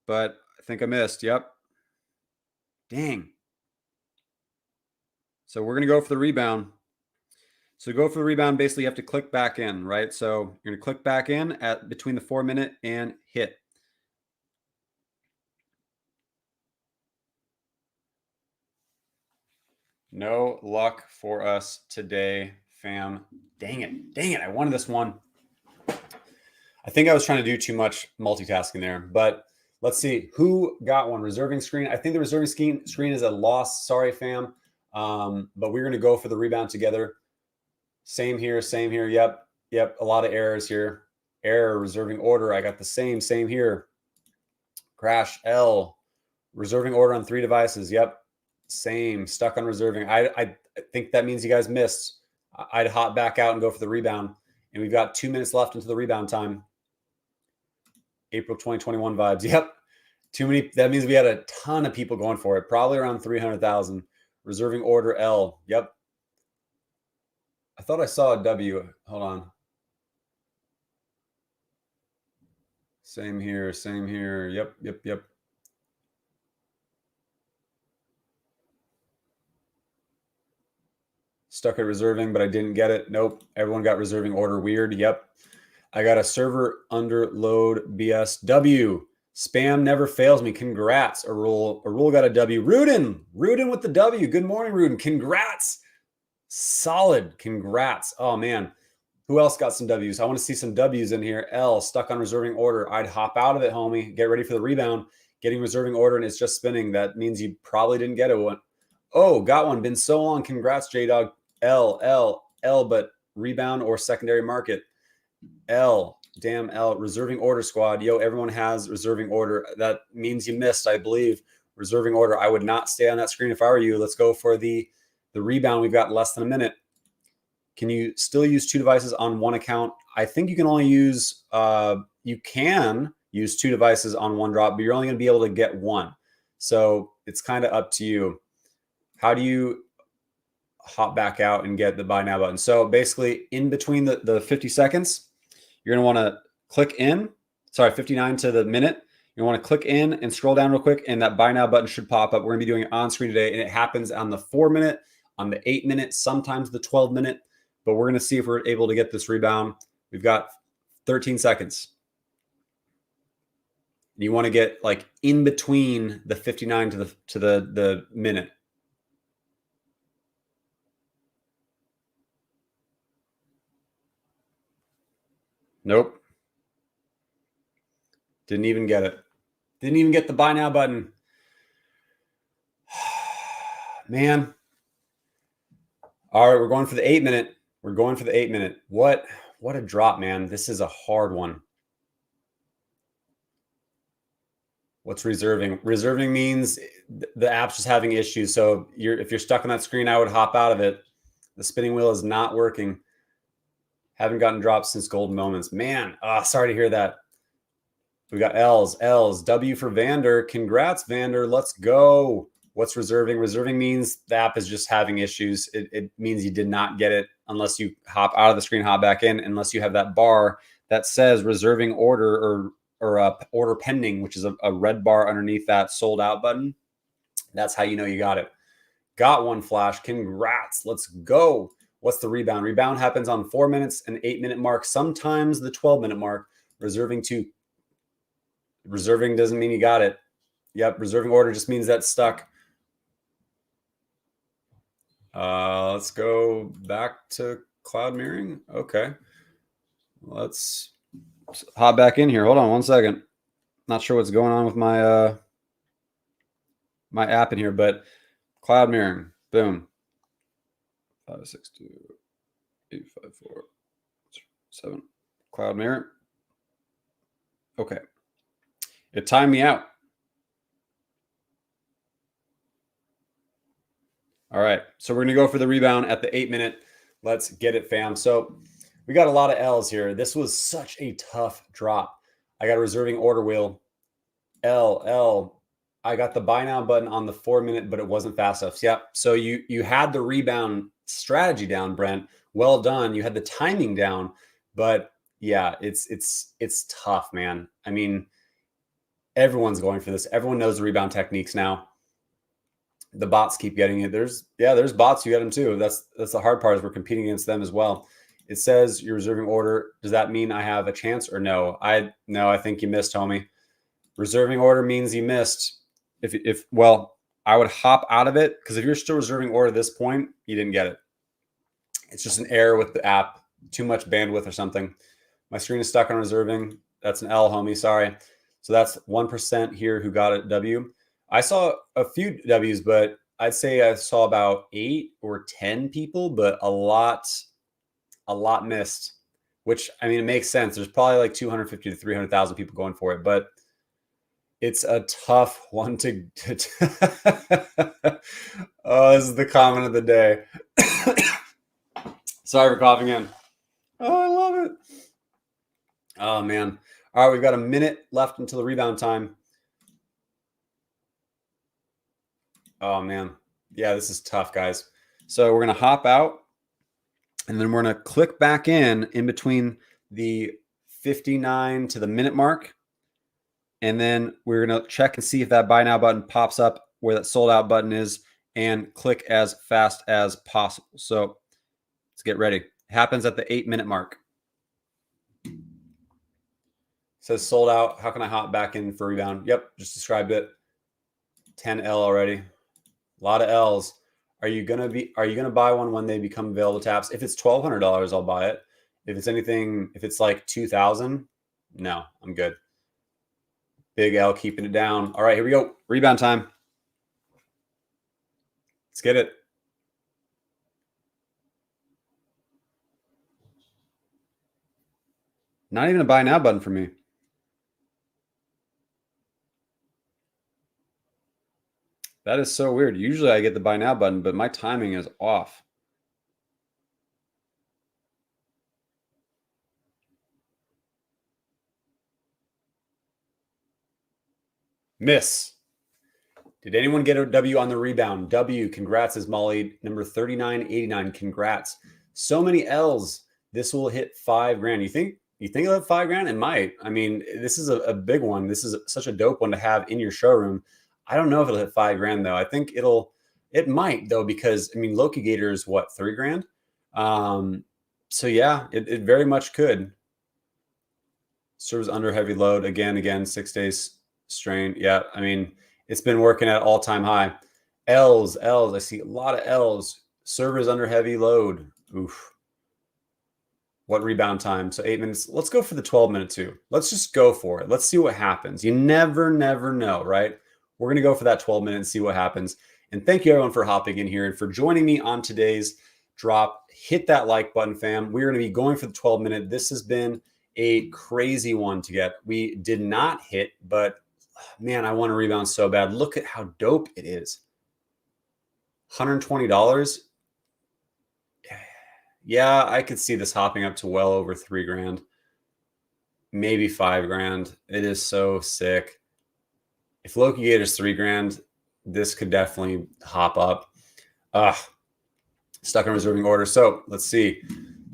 Speaker 1: But I think I missed. Yep. Dang. So we're going to go for the rebound. So to go for the rebound, basically you have to click back in, right? So you're going to click back in at between the 4 minute and hit. No luck for us today, fam. Dang it. I wanted this one. I think I was trying to do too much multitasking there, but let's see who got one. Reserving screen. I think the reserving screen is a loss. Sorry, fam. But we're going to go for the rebound together. Same here. Yep. A lot of errors here. Error, reserving order. I got the same here. Crash. L. Reserving order on 3 devices. Yep. Same. Stuck on reserving. I think that means you guys missed. I'd hop back out and go for the rebound. And we've got 2 minutes left into the rebound time. April 2021 vibes. Yep. Too many. That means we had a ton of people going for it. Probably around 300,000. Reserving order L. Yep. I thought I saw a W. Hold on. Same here. Same here. Yep. Stuck at reserving, but I didn't get it. Nope. Everyone got reserving order weird. Yep. I got a server under load BSW. Spam never fails me. Congrats. A rule got a W. Rudin with the W. Good morning, Rudin. Congrats. Solid. Congrats. Oh, man. Who else got some W's? I want to see some W's in here. L, stuck on reserving order. I'd hop out of it, homie. Get ready for the rebound. Getting reserving order, and it's just spinning. That means you probably didn't get it. Oh, got one. Been so long. Congrats, J-Dog. L, but rebound or secondary market. L, damn L. Reserving order, squad. Yo, everyone has reserving order. That means you missed, I believe. Reserving order. I would not stay on that screen if I were you. Let's go for the rebound. We've got less than a minute. Can you still use 2 devices on one account? I think you can only use, you can use 2 devices on one drop, but you're only going to be able to get one. So it's kind of up to you. How do you hop back out and get the buy now button? So basically in between the 50 seconds, you're going to want to click in, 59 to the minute. You want to click in and scroll down real quick, and that buy now button should pop up. We're going to be doing it on screen today, and it happens on the 4 minute, on the 8 minute, sometimes the 12 minute. But we're going to see if we're able to get this rebound. We've got 13 seconds. You want to get like in between the 59 to the minute. Nope. Didn't even get it. Didn't even get the buy now button. Man. All right, we're going for the 8 minute. We're going for the 8 minute. What a drop, man. This is a hard one. What's reserving? Reserving means the app's just having issues. So if you're stuck on that screen, I would hop out of it. The spinning wheel is not working. Haven't gotten drops since golden moments. Man, sorry to hear that. We got L's. W for Vander. Congrats, Vander. Let's go. What's reserving? Reserving means the app is just having issues. It means you did not get it unless you hop out of the screen, hop back in, unless you have that bar that says reserving order or order pending, which is a red bar underneath that sold out button. That's how you know you got it. Got one, Flash. Congrats. Let's go. What's the rebound? Rebound happens on 4 minutes and 8 minute mark, sometimes the 12 minute mark. Reserving doesn't mean you got it. Yep, reserving order just means that's stuck. Let's go back to cloud mirroring. Okay. Let's hop back in here. Hold on 1 second. Not sure what's going on with my my app in here, but cloud mirroring. Boom. 562 854 7. Cloud mirror. Okay. It timed me out. All right. So we're going to go for the rebound at the 8 minute. Let's get it, fam. So we got a lot of L's here. This was such a tough drop. I got a reserving order wheel. L. I got the buy now button on the 4 minute, but it wasn't fast enough. Yep. So you had the rebound strategy down, Brent. Well done. You had the timing down, but yeah, it's tough, man. I mean, everyone's going for this. Everyone knows the rebound techniques now. The bots keep getting it. There's bots. You get them too. That's the hard part, is we're competing against them as well. It says you're reserving order. Does that mean I have a chance or no? No, I think you missed, homie. Reserving order means you missed. Well, I would hop out of it, because if you're still reserving order at this point, you didn't get it. It's just an error with the app, too much bandwidth or something. My screen is stuck on reserving. That's an L, homie. Sorry. So that's 1% here who got a W. I saw a few W's, but I'd say I saw about 8 or 10 people, but a lot missed, which, I mean, it makes sense. There's probably like 250 to 300,000 people going for it, but It's a tough one to oh, this is the comment of the day. Sorry for coughing in. Oh, I love it. Oh, man. All right, we've got a minute left until the rebound time. Oh, man. Yeah, this is tough, guys. So we're going to hop out, and then we're going to click back in between the 59 to the minute mark. And then we're going to check and see if that buy now button pops up where that sold out button is, and click as fast as possible. So let's get ready. It happens at the 8-minute mark. It says sold out. How can I hop back in for rebound? Yep, just described it. 10L already. A lot of L's. Are you gonna buy one when they become available, Taps? If it's $1,200, I'll buy it. If it's like 2,000, no, I'm good. Big L keeping it down. All right, here we go. Rebound time. Let's get it. Not even a buy now button for me. That is so weird. Usually I get the buy now button, but my timing is off. Miss. Did anyone get a W on the rebound? W, congrats, is Molly. Number 3989, congrats. So many L's. This will hit $5,000. You think it'll hit $5,000? It might. I mean, this is a big one. This is such a dope one to have in your showroom. I don't know if it'll hit $5,000 though. I think it might though, because I mean, Loki Gator is what, $3,000? So yeah, it very much could. Serves under heavy load again, 6 days strain. Yeah, I mean, it's been working at all-time high. L's. I see a lot of L's. Servers under heavy load. Oof. What rebound time? So 8 minutes. Let's go for the 12-minute too. Let's just go for it. Let's see what happens. You never know, right? We're going to go for that 12-minute and see what happens. And thank you everyone for hopping in here and for joining me on today's drop. Hit that like button, fam. We're going to be going for the 12-minute. This has been a crazy one to get. We did not hit, but man, I want to rebound so bad. Look at how dope it is. $120. Yeah, I could see this hopping up to well over $3,000, maybe $5,000. It is so sick. If Loki Gator's $3,000, this could definitely hop up. Stuck in reserving order. So let's see.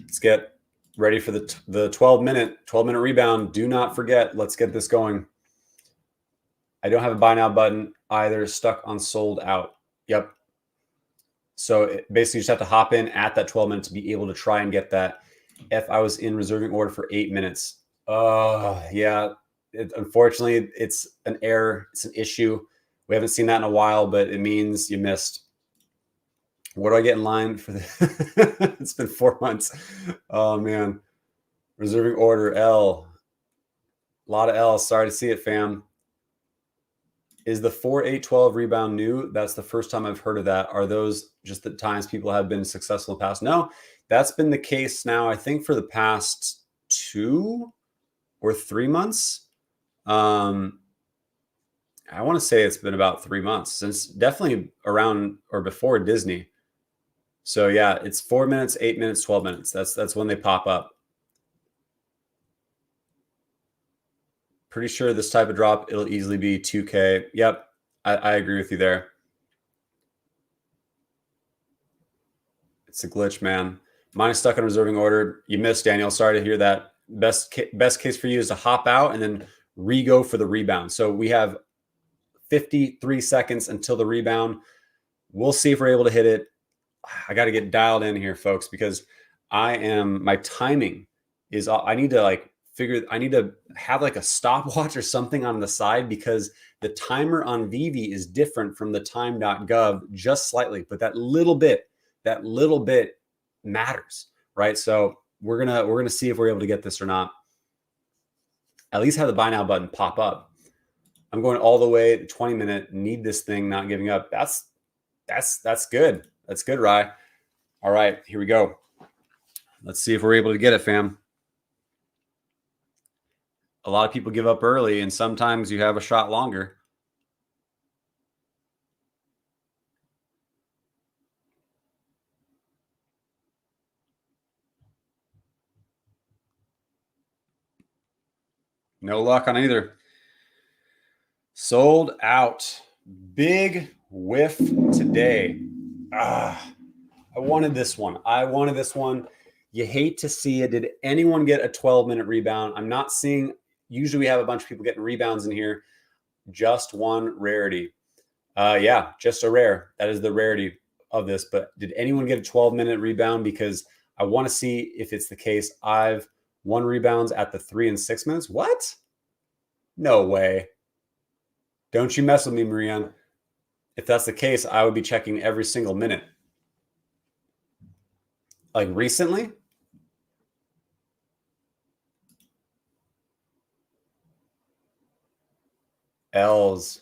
Speaker 1: Let's get ready for the 12-minute rebound. Do not forget. Let's get this going. I don't have a buy now button either. Stuck on sold out. Yep. So basically, you just have to hop in at that 12 minutes to be able to try and get that. If I was in reserving order for 8 minutes, yeah. Unfortunately, it's an error. It's an issue. We haven't seen that in a while, but it means you missed. What do I get in line for the? It's been 4 months. Oh man, reserving order L. A lot of L. Sorry to see it, fam. Is the 4-8-12 rebound new? That's the first time I've heard of that. Are those just the times people have been successful in the past? No, that's been the case now, I think, for the past 2 or 3 months. I want to say it's been about 3 months, since definitely around or before Disney. So yeah, it's 4 minutes, 8 minutes, 12 minutes. That's when they pop up. Pretty sure this type of drop, it'll easily be 2K. Yep, I agree with you there. It's a glitch, man. Mine is stuck in reserving order. You missed, Daniel. Sorry to hear that. Best case for you is to hop out and then re-go for the rebound. So we have 53 seconds until the rebound. We'll see if we're able to hit it. I got to get dialed in here, folks, because my timing is, I need to have like a stopwatch or something on the side, because the timer on Veve is different from the time.gov just slightly, but that little bit matters, right? So we're gonna see if we're able to get this or not. At least have the buy now button pop up. I'm going all the way 20-minute. Need this thing, not giving up. That's good. That's good, Rye. All right, here we go. Let's see if we're able to get it, fam. A lot of people give up early, and sometimes you have a shot longer. No luck on either. Sold out. Big whiff today. I wanted this one. You hate to see it. Did anyone get a 12-minute rebound? I'm not seeing. Usually we have a bunch of people getting rebounds in here. Just one rarity. Yeah, just a rare. That is the rarity of this. But did anyone get a 12-minute rebound? Because I want to see if it's the case. I've won rebounds at the 3 and 6 minutes. What? No way. Don't you mess with me, Marianne. If that's the case, I would be checking every single minute. Like recently? L's.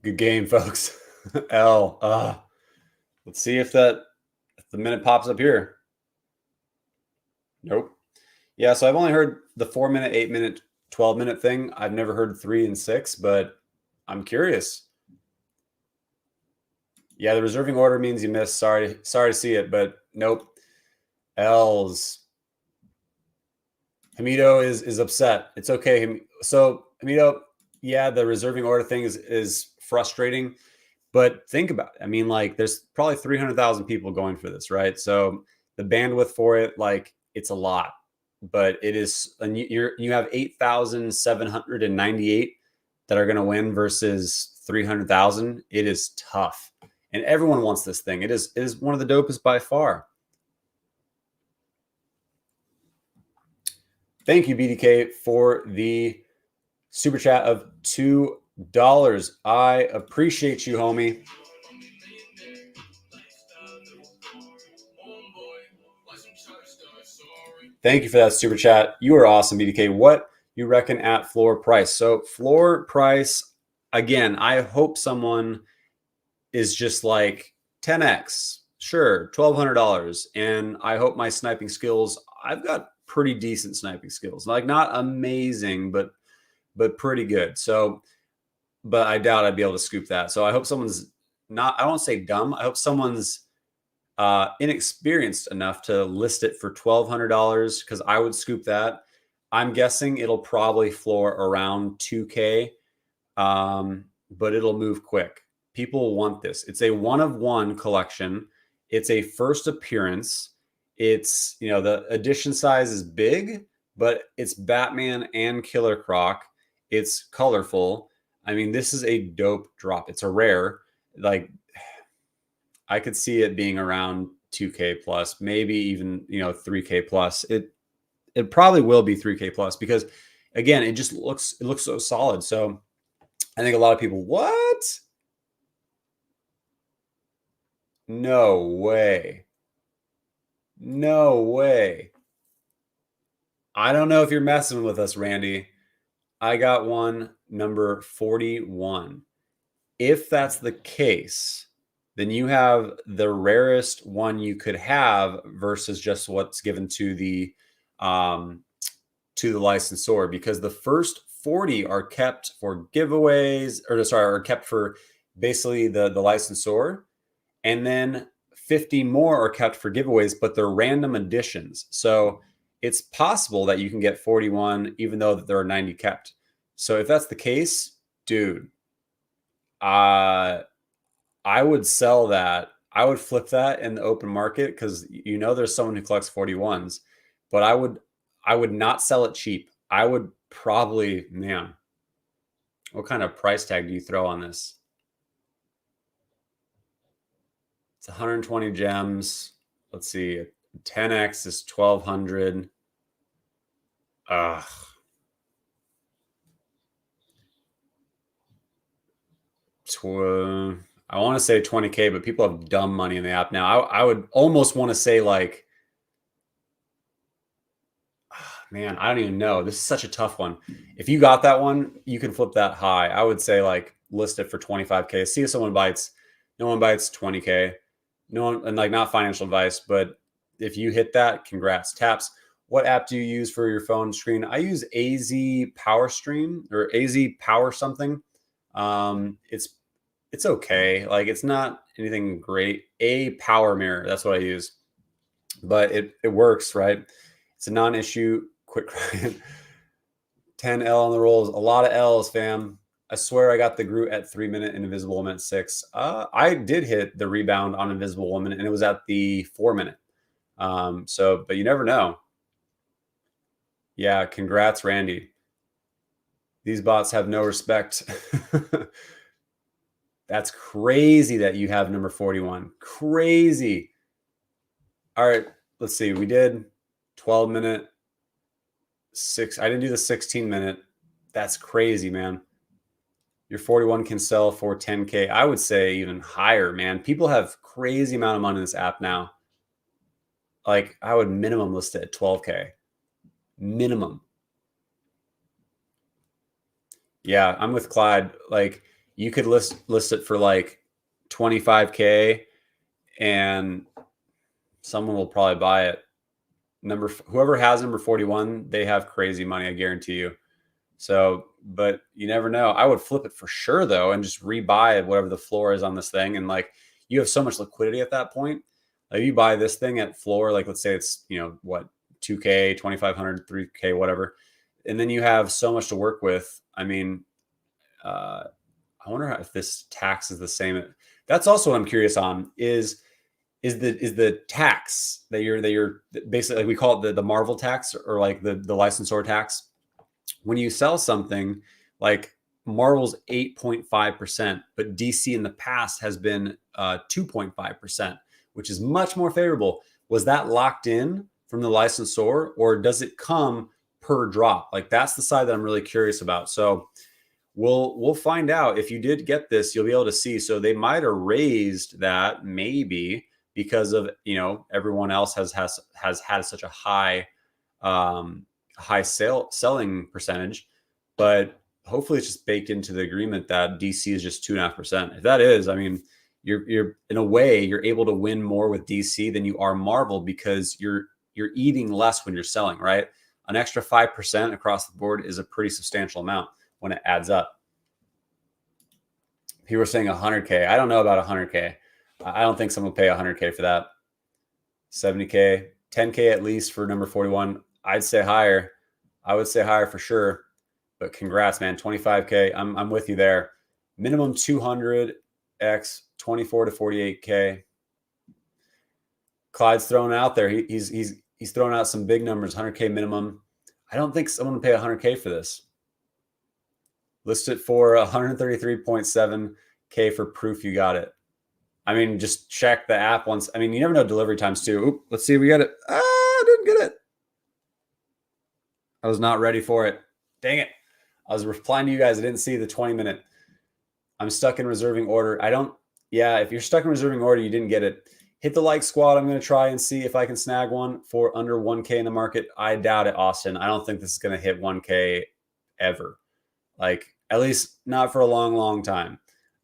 Speaker 1: Good game, folks. L. Let's see if the minute pops up here. Nope. Yeah, so I've only heard the 4-minute, 8-minute, 12-minute thing. I've never heard 3 and 6, but I'm curious. Yeah, the reserving order means you missed. Sorry to see it, but nope. L's. Hamido is upset. It's okay. So Hamido, yeah, the reserving order thing is frustrating, but think about it. I mean, like, there's probably 300,000 people going for this, right? So the bandwidth for it, like, it's a lot, but it is, and you have 8,798 that are going to win versus 300,000. It is tough, and everyone wants this thing. It is one of the dopest by far. Thank you, BDK, for the super chat of $2. I appreciate you, homie. Thank you for that super chat. You are awesome, BDK. What you reckon at floor price? So floor price, again, I hope someone is just like 10x, sure, $1,200. And I hope my sniping skills, I've got pretty decent sniping skills, like not amazing, but pretty good. So, but I doubt I'd be able to scoop that. So I hope someone's not, I don't want to say dumb. I hope someone's inexperienced enough to list it for $1,200 because I would scoop that. I'm guessing it'll probably floor around 2K, but it'll move quick. People want this. It's a one-of-one collection. It's a first appearance. It's, you know, the edition size is big, but it's Batman and Killer Croc. It's colorful. I mean, this is a dope drop. It's a rare. Like, I could see it being around 2K plus, maybe even, you know, 3K plus. It probably will be 3K plus because, again, it looks so solid. So I think a lot of people, what? No way. No way. I don't know if you're messing with us, Randy. I got one, number 41. If that's the case, then you have the rarest one you could have versus just what's given to the licensor, because the first 40 are kept for giveaways, or sorry, are kept for basically the licensor, and then 50 more are kept for giveaways, but they're random additions. So it's possible that you can get 41 even though that there are 90 kept. So if that's the case, dude, I would sell that. I would flip that in the open market because, you know, there's someone who collects 41s, but I would not sell it cheap. I would probably, man, what kind of price tag do you throw on this? It's 120 gems. Let's see. 10x is 1,200. Ugh. I want to say 20K, but people have dumb money in the app now. I would almost want to say, like, man, I don't even know. This is such a tough one. If you got that one, you can flip that high. I would say, like, list it for 25K. See if someone bites. No one bites 20K. No one, and like, not financial advice, but if you hit that, congrats. Taps, What app do you use for your phone screen? I use AZ Power Stream or AZ Power something. It's okay. Like it's not anything great. A power mirror, that's what I use. But it works, right? It's a non-issue. Quit crying. 10L on the rolls. A lot of L's, fam. I swear I got the Groot at 3 minute and Invisible Woman at 6. I did hit the rebound on Invisible Woman, and it was at the 4 minute. But you never know. Yeah, congrats, Randy. These bots have no respect. That's crazy that you have number 41. Crazy. All right, let's see. We did 12 minute, 6. I didn't do the 16 minute. That's crazy, man. Your 41 can sell for 10K. I would say even higher, man. People have crazy amount of money in this app now. Like I would minimum list it at 12K. Minimum. Yeah, I'm with Clyde. Like you could list it for like 25K and someone will probably buy it. Whoever has number 41, they have crazy money, I guarantee you. So, but you never know. I would flip it for sure though and just rebuy whatever the floor is on this thing. And like you have so much liquidity at that point. Like you buy this thing at floor, like let's say it's, what, 2K, 2,500, 3K, whatever. And then you have so much to work with. I mean, I wonder if this tax is the same. That's also what I'm curious on is the tax that you're basically, like we call it the Marvel tax or like the licensor tax. When you sell something like Marvel's 8.5%, but DC in the past has been 2.5%, which is much more favorable. Was that locked in from the licensor or does it come per drop? Like that's the side that I'm really curious about. So we'll find out. If you did get this, you'll be able to see. So they might have raised that maybe because of, everyone else has had such a high selling percentage, but hopefully it's just baked into the agreement that DC is just 2.5%. If that is, I mean, you're in a way you're able to win more with DC than you are Marvel because you're eating less when you're selling, right? An extra 5% across the board is a pretty substantial amount when it adds up. People are saying 100K. I don't know about 100K. I don't think someone will pay 100K for that. 70K, 10K at least for number 41. I'd say higher. I would say higher for sure. But congrats, man. 25K. I'm with you there. Minimum 200x 24 to 48K. Clyde's throwing out there. He's throwing out some big numbers. 100K minimum. I don't think someone would pay 100K for this. List it for 133.7K for proof you got it. I mean, just check the app once. I mean, you never know delivery times too. Oop, let's see if we got it. I didn't get it. I was not ready for it. Dang it. I was replying to you guys. I didn't see the 20 minute. I'm stuck in reserving order. If you're stuck in reserving order, you didn't get it. Hit the like squad. I'm going to try and see if I can snag one for under 1K in the market. I doubt it, Austin. I don't think this is going to hit 1K ever. Like, at least not for a long, long time.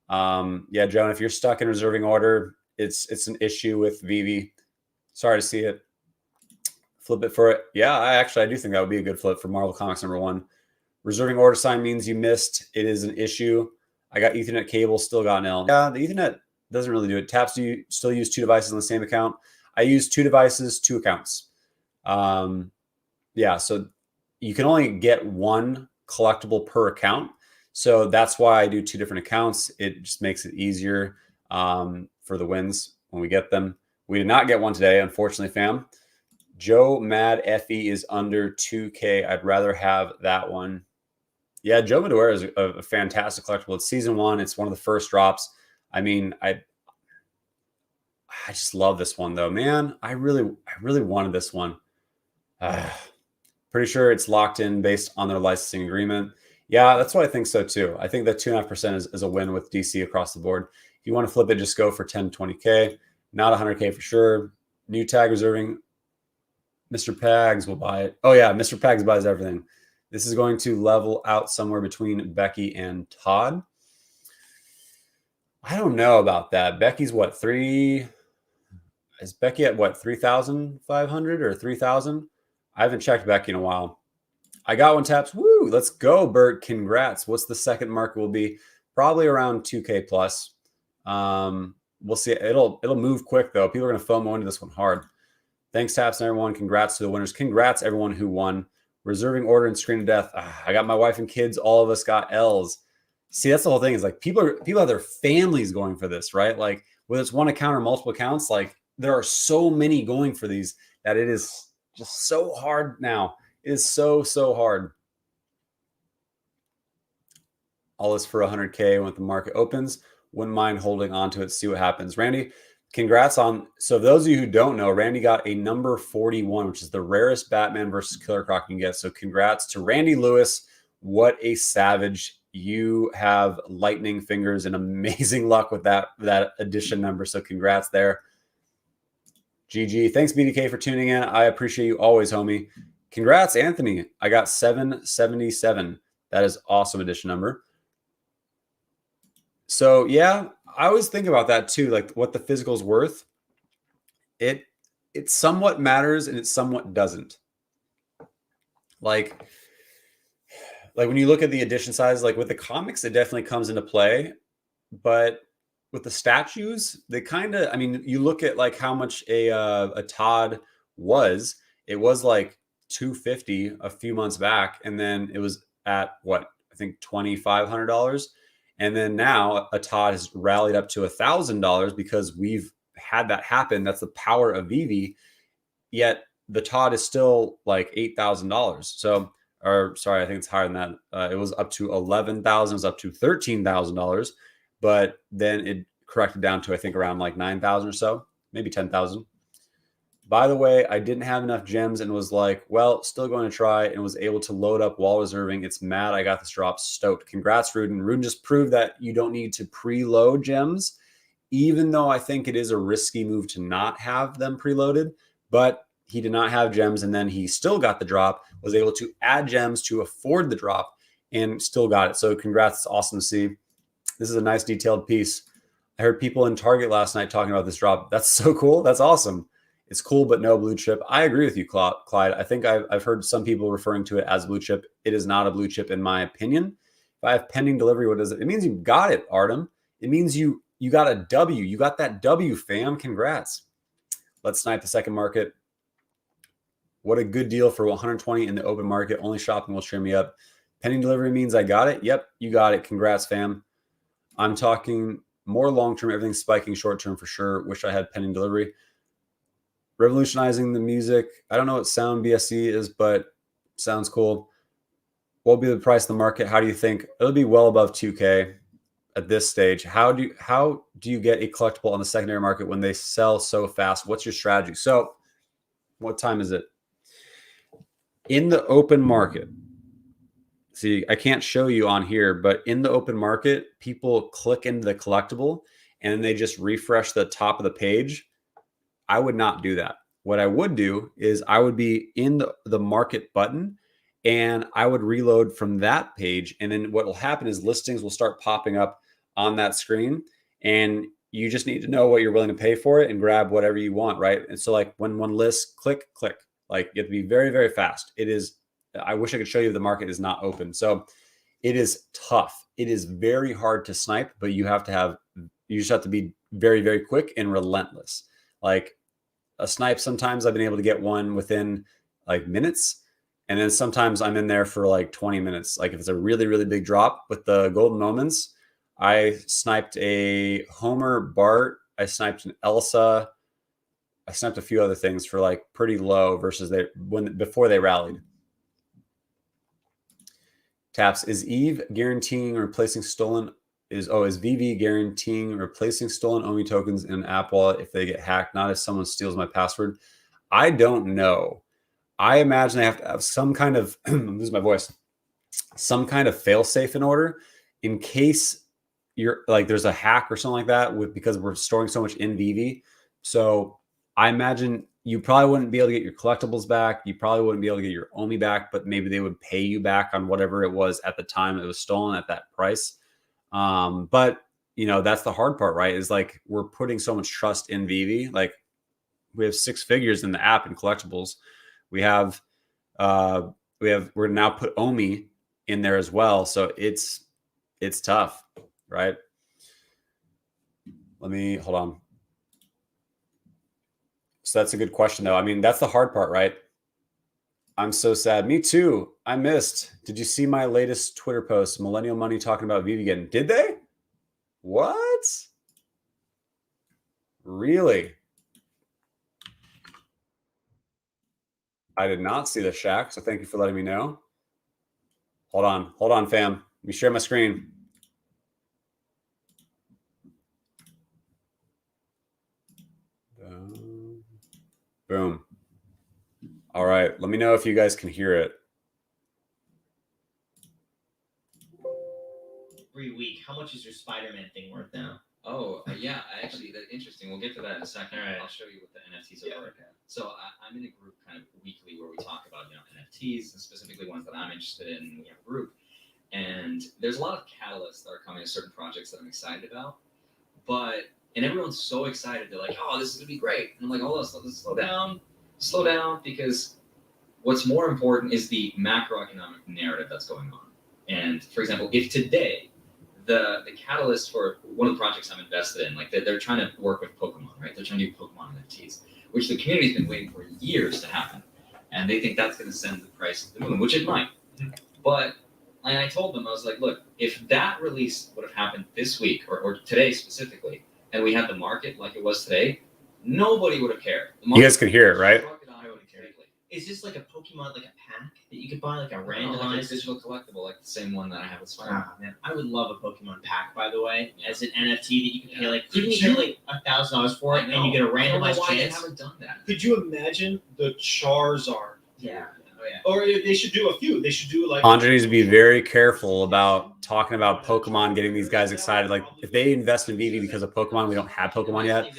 Speaker 1: Yeah, Joan, if you're stuck in reserving order, it's an issue with Veve. Sorry to see it. Flip it for it. Yeah, I do think that would be a good flip for Marvel Comics number 1. Reserving order sign means you missed. It is an issue. I got Ethernet cable, still got an L. Yeah, the Ethernet doesn't really do it. Taps, do you still use 2 devices on the same account? I use 2 devices, 2 accounts. Yeah, so you can only get 1 collectible per account. So that's why I do 2 different accounts. It just makes it easier for the wins when we get them. We did not get one today, unfortunately, fam. Joe Mad FE is under 2K. I'd rather have that one. Yeah, Joe Madware is a fantastic collectible. It's season 1. It's one of the first drops. I mean, I just love this one though, man. I really wanted this one. Pretty sure it's locked in based on their licensing agreement. Yeah, that's what I think so too. I think that 2.5% is a win with DC across the board. If you want to flip it, just go for 10, 20K, not 100K for sure. New tag reserving. Mr. Pags will buy it. Oh yeah, Mr. Pags buys everything. This is going to level out somewhere between Becky and Todd. I don't know about that. Becky's what, 3? Is Becky at what, 3,500 or 3,000? I haven't checked Becky in a while. I got one, Taps. Woo! Let's go, Bert. Congrats. What's the second market will be? Probably around 2K plus. We'll see. It'll move quick though. People are gonna FOMO into this one hard. Thanks, Taps, and everyone. Congrats to the winners. Congrats everyone who won. Reserving order and screen of death. I got my wife and kids. All of us got L's. See, that's the whole thing. Is like people have their families going for this, right? Like whether it's one account or multiple accounts, like there are so many going for these that it is just so hard now. It is so hard. All this for 100K when the market opens. Wouldn't mind holding on to it, see what happens. Randy, congrats on. So those of you who don't know, Randy got a number 41, which is the rarest Batman versus Killer Croc you can get. So congrats to Randy Lewis. What a savage. You have lightning fingers and amazing luck with that edition number. So congrats there. GG. Thanks, BDK, for tuning in. I appreciate you always, homie. Congrats, Anthony. I got 777. That is awesome edition number. So yeah, I always think about that too, like what the physical is worth. It somewhat matters and it somewhat doesn't. Like when you look at the edition size, like with the comics, it definitely comes into play. But with the statues, they kind of, I mean, you look at like how much a Todd was. It was like $250 a few months back, and then it was at what I think $2,500, and then now a Todd has rallied up to $1,000 because we've had that happen. That's the power of Veve. Yet the Todd is still like $8,000. So, or sorry, I think it's higher than that. It was up to $11,000. It was up to $13,000, but then it corrected down to I think around like 9,000 or so, maybe 10,000. By the way, I didn't have enough gems and was like, well, still going to try, and was able to load up while reserving. It's mad I got this drop. Stoked. Congrats, Rudin. Rudin just proved that you don't need to preload gems, even though I think it is a risky move to not have them preloaded. But he did not have gems, and then he still got the drop, was able to add gems to afford the drop, and still got it. So congrats. It's awesome to see. This is a nice detailed piece. I heard people in Target last night talking about this drop. That's so cool. That's awesome. It's cool, but no blue chip. I agree with you, Clyde. I think I've heard some people referring to it as blue chip. It is not a blue chip in my opinion. If I have pending delivery, what does it? It means you got it, Artem. It means you got a W. You got that W, fam. Congrats. Let's snipe the second market. What a good deal for 120 in the open market. Only shopping will cheer me up. Pending delivery means I got it. Yep, you got it. Congrats, fam. I'm talking more long-term. Everything's spiking short-term for sure. Wish I had pending delivery. Revolutionizing the music. I don't know what sound BSC is, but sounds cool. What will be the price of the market? How do you think? It'll be well above 2K at this stage. How do you get a collectible on the secondary market when they sell so fast? What's your strategy? So what time is it? In the open market, see, I can't show you on here, but in the open market, people click into the collectible and they just refresh the top of the page. I would not do that. What I would do is I would be in the market button and I would reload from that page. And then what will happen is listings will start popping up on that screen, and you just need to know what you're willing to pay for it and grab whatever you want, right? And so like when one lists, click, like you have to be very, very fast. It is, I wish I could show you the market is not open. So it is tough. It is very hard to snipe, but you just have to be very, very quick and relentless. Like a snipe, sometimes I've been able to get one within like minutes. And then sometimes I'm in there for like 20 minutes. Like if it's a really, really big drop with the golden moments, I sniped a Homer Bart. I sniped an Elsa. I sniped a few other things for like pretty low versus before they rallied. Taps, is Eve guaranteeing replacing stolen? Is Veve guaranteeing replacing stolen OMI tokens in an app wallet if they get hacked, not if someone steals my password? I don't know. I imagine they have to have some kind of, I'm losing my voice, some kind of fail safe in order in case you're like, there's a hack or something like that because we're storing so much in Veve. So I imagine you probably wouldn't be able to get your collectibles back. You probably wouldn't be able to get your OMI back, but maybe they would pay you back on whatever it was at the time it was stolen at that price. But that's the hard part, right? Is like, we're putting so much trust in Veve. Like we have 6 figures in the app and collectibles. We have We're going to now put Omi in there as well. So it's tough, right? Hold on. So that's a good question though. I mean, that's the hard part, right? I'm so sad. Me too. I missed. Did you see my latest Twitter post? Millennial Money talking about Veve again. Did they? What? Really? I did not see the Shaq, so thank you for letting me know. Hold on, fam. Let me share my screen. Boom. All right, let me know if you guys can hear it.
Speaker 2: Every week, how much is your Spider-Man thing worth now?
Speaker 3: Oh, yeah, actually, that's interesting. We'll get to that in a second.
Speaker 2: All right.
Speaker 3: I'll show you what the NFTs are worth. So I'm in a group kind of weekly where we talk about, NFTs and specifically ones that I'm interested in. We have a group. And there's a lot of catalysts that are coming to certain projects that I'm excited about. And everyone's so excited. They're like, oh, this is going to be great. And I'm like, hold on, let's slow down, because what's more important is the macroeconomic narrative that's going on. And for example, if today, the catalyst for one of the projects I'm invested in, like they're trying to work with Pokemon, right? They're trying to do Pokemon NFTs, which the community's been waiting for years to happen. And they think that's going to send the price to the moon, which it might. But I told them, I was like, look, if that release would have happened this week or today specifically, and we had the market like it was today, nobody would have cared.
Speaker 1: You guys can hear it, right?
Speaker 2: Is this like a Pokemon, like a pack that you could buy, like a
Speaker 3: Randomized
Speaker 2: randomized?
Speaker 3: like a digital collectible, like the same one that I have with Spider-Man.
Speaker 2: Man, I would love a Pokemon pack, by the way, as an NFT that you could pay like
Speaker 3: Could
Speaker 2: you
Speaker 3: you-
Speaker 2: pay like $1,000 for it, and you get a
Speaker 3: I don't know
Speaker 2: randomized
Speaker 3: why they
Speaker 2: chance.
Speaker 3: haven't done that.
Speaker 4: Could you imagine the Charizard?
Speaker 2: Yeah.
Speaker 3: Oh, yeah.
Speaker 4: Or they should do a few. They should do like.
Speaker 1: Andre needs to be very careful about talking about Pokemon, getting these guys excited. Like if they invest in Veve because of Pokemon, we don't have Pokemon yet.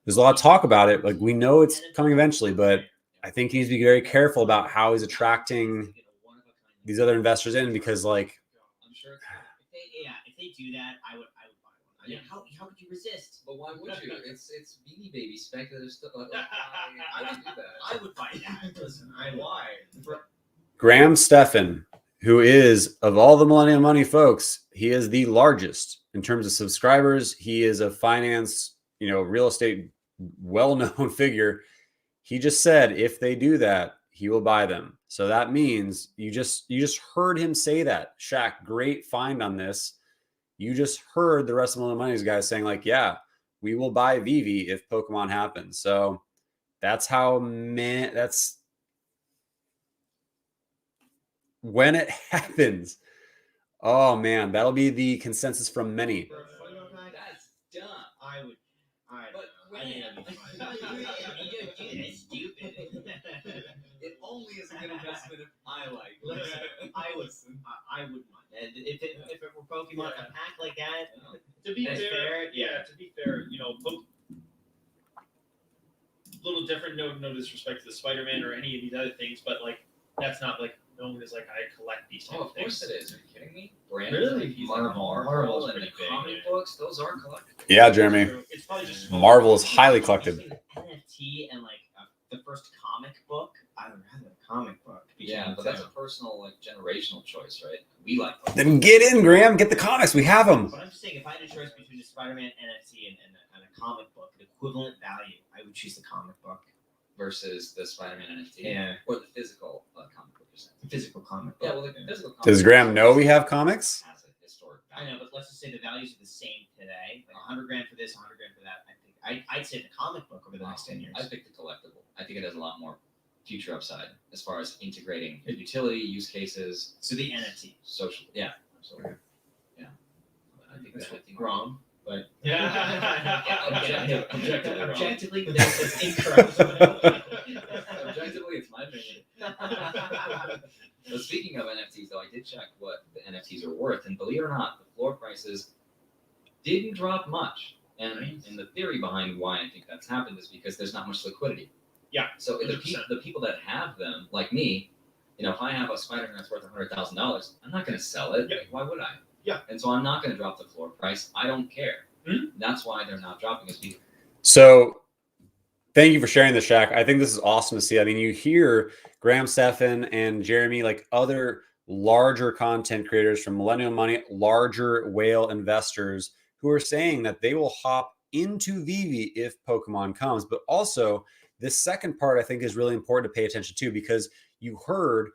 Speaker 1: There's a lot of talk about it. Like we know it's coming eventually, but I think he needs to be very careful about how he's attracting these other investors in, because like,
Speaker 3: I'm sure
Speaker 2: If they do that, I would buy one. I mean, how could you resist?
Speaker 3: But why would you? It's Beanie Baby speculative stuff. I would do that.
Speaker 2: I would buy that. Listen, why?
Speaker 1: Graham Stephan, who is, of all the Millennium Money folks, he is the largest in terms of subscribers. He is a finance, real estate, well-known figure. He just said if they do that, he will buy them. So that means you just heard him say that. Shaq, great find on this. You just heard the rest of the Money's guys saying like, yeah, we will buy Veve if Pokemon happens. So that's how that's when it happens. Oh man, that'll be the consensus from many.
Speaker 3: That's dumb.
Speaker 2: I would.
Speaker 3: But
Speaker 2: It's stupid.
Speaker 3: It only is a good investment if I like.
Speaker 2: I wouldn't mind. And if it were Pokemon, a pack like that,
Speaker 4: To be
Speaker 2: That's
Speaker 4: fair,
Speaker 2: fair,
Speaker 4: yeah. To be fair, little different. No disrespect to the Spider-Man or any of these other things, but like that's not like known as like I collect these type
Speaker 3: Oh,
Speaker 4: of
Speaker 3: of course
Speaker 4: things.
Speaker 3: it is. Are you kidding me? Brand
Speaker 4: Really?
Speaker 2: Marvel's
Speaker 3: and the
Speaker 2: pretty big,
Speaker 3: comic
Speaker 2: yeah.
Speaker 3: books, those are collectibles.
Speaker 1: Yeah, Jeremy.
Speaker 4: It's probably just
Speaker 1: Marvel is highly collected.
Speaker 2: NFT and like the first comic book. I would rather a comic book.
Speaker 3: Yeah, but that's a personal, like, generational choice, right? We like them.
Speaker 1: Then get in, Graham. Get the comics. We have them.
Speaker 2: But I'm just saying, if I had a choice between a Spider-Man NFT and a comic book, an equivalent value, I would choose the comic book.
Speaker 3: Versus the Spider-Man NFT.
Speaker 2: Yeah.
Speaker 3: Or the physical comic book.
Speaker 2: The physical comic book.
Speaker 3: Yeah, well, the physical comic
Speaker 1: Does
Speaker 3: book
Speaker 1: Graham know we have comics?
Speaker 3: has a historic
Speaker 2: I
Speaker 3: value.
Speaker 2: know, but let's just say the values are the same today. Like $100,000 for this, $100,000 for that. I think I'd say the comic book over the next 10 years.
Speaker 3: I picked the collectible. I think it has a lot more future upside as far as integrating utility, use cases,
Speaker 2: So the NFT.
Speaker 3: social. Yeah, absolutely. Yeah. I think
Speaker 2: That's
Speaker 3: that. I think
Speaker 2: wrong, but
Speaker 4: Yeah.
Speaker 3: Objectively wrong.
Speaker 2: objectively, that's incorrect.
Speaker 3: Objectively, it's my opinion. But speaking of NFTs, though, I did check what the NFTs are worth, and believe it or not, the floor prices didn't drop much. And the theory behind why I think that's happened is because there's not much liquidity.
Speaker 4: Yeah,
Speaker 3: So the
Speaker 4: 100%.
Speaker 3: people that have them, like me, if I have a Spider-Man that's worth $100,000, I'm not going to sell it.
Speaker 4: Yeah.
Speaker 3: Like, why would I?
Speaker 4: Yeah.
Speaker 3: And so I'm not going to drop the floor price. I don't care.
Speaker 4: Mhm.
Speaker 3: That's why they're not dropping as because
Speaker 1: So Thank you for sharing this, Shaq. I think this is awesome to see. I mean, you hear Graham Stephan and Jeremy, like other larger content creators from Millennial Money, larger whale investors who are saying that they will hop into Vivi if Pokemon comes. But also, this second part I think is really important to pay attention to, because you heard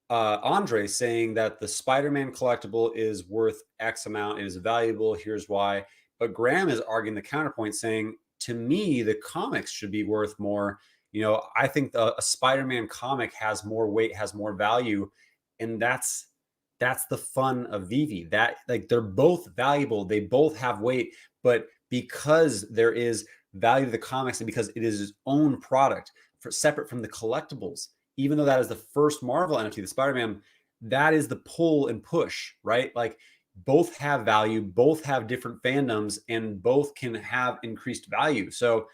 Speaker 1: Andre saying that the Spider-Man collectible is worth X amount, it is valuable, here's why. But Graham is arguing the counterpoint, saying, to me, the comics should be worth more. You know, I think a Spider-Man comic has more weight, has more value, and that's the fun of Vivi. That, like, they're both valuable, they both have weight, but because there is value to the comics and because it is its own product, for separate from the collectibles, even though that is the first Marvel NFT, the Spider-Man, that is the pull and push, right? Like, both have value, both have different fandoms, and both can have increased value. So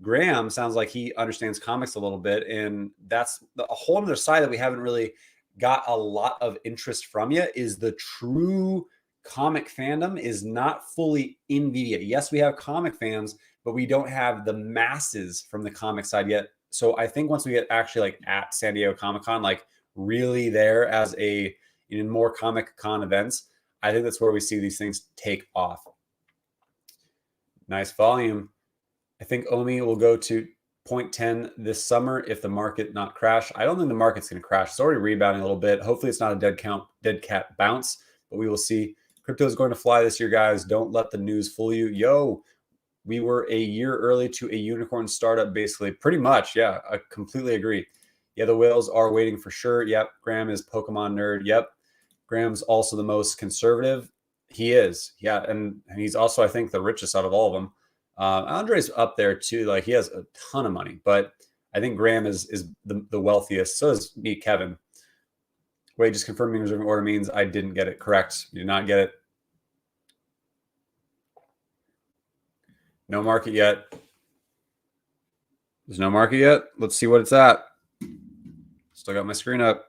Speaker 1: Graham sounds like he understands comics a little bit, and that's a whole other side that we haven't really got a lot of interest from yet, is the true comic fandom is not fully in Vivi yet. Yes, we have comic fans, but we don't have the masses from the comic side yet. So I think once we get actually like at San Diego Comic-Con, like really there as a in more Comic Con events, I think that's where we see these things take off. Nice volume. I think Omi will go to 0.10 this summer if the market not crash. I don't think the market's going to crash. It's already rebounding a little bit. Hopefully it's not a dead cat bounce, but we will see. Crypto is going to fly this year, guys. Don't let the news fool you. Yo, we were a year early to a unicorn startup, basically. Pretty much, yeah. I completely agree. Yeah, the whales are waiting for sure. Yep, Graham is Pokemon nerd. Yep, Graham's also the most conservative. He is, yeah, and he's also, I think, the richest out of all of them. Andre's up there too. Like, he has a ton of money, but I think Graham is the wealthiest. So is me, Kevin. Wait, just confirming reserving order means I didn't get it correct. You did not get it. No market yet. There's no market yet. Let's see what it's at. Still got my screen up.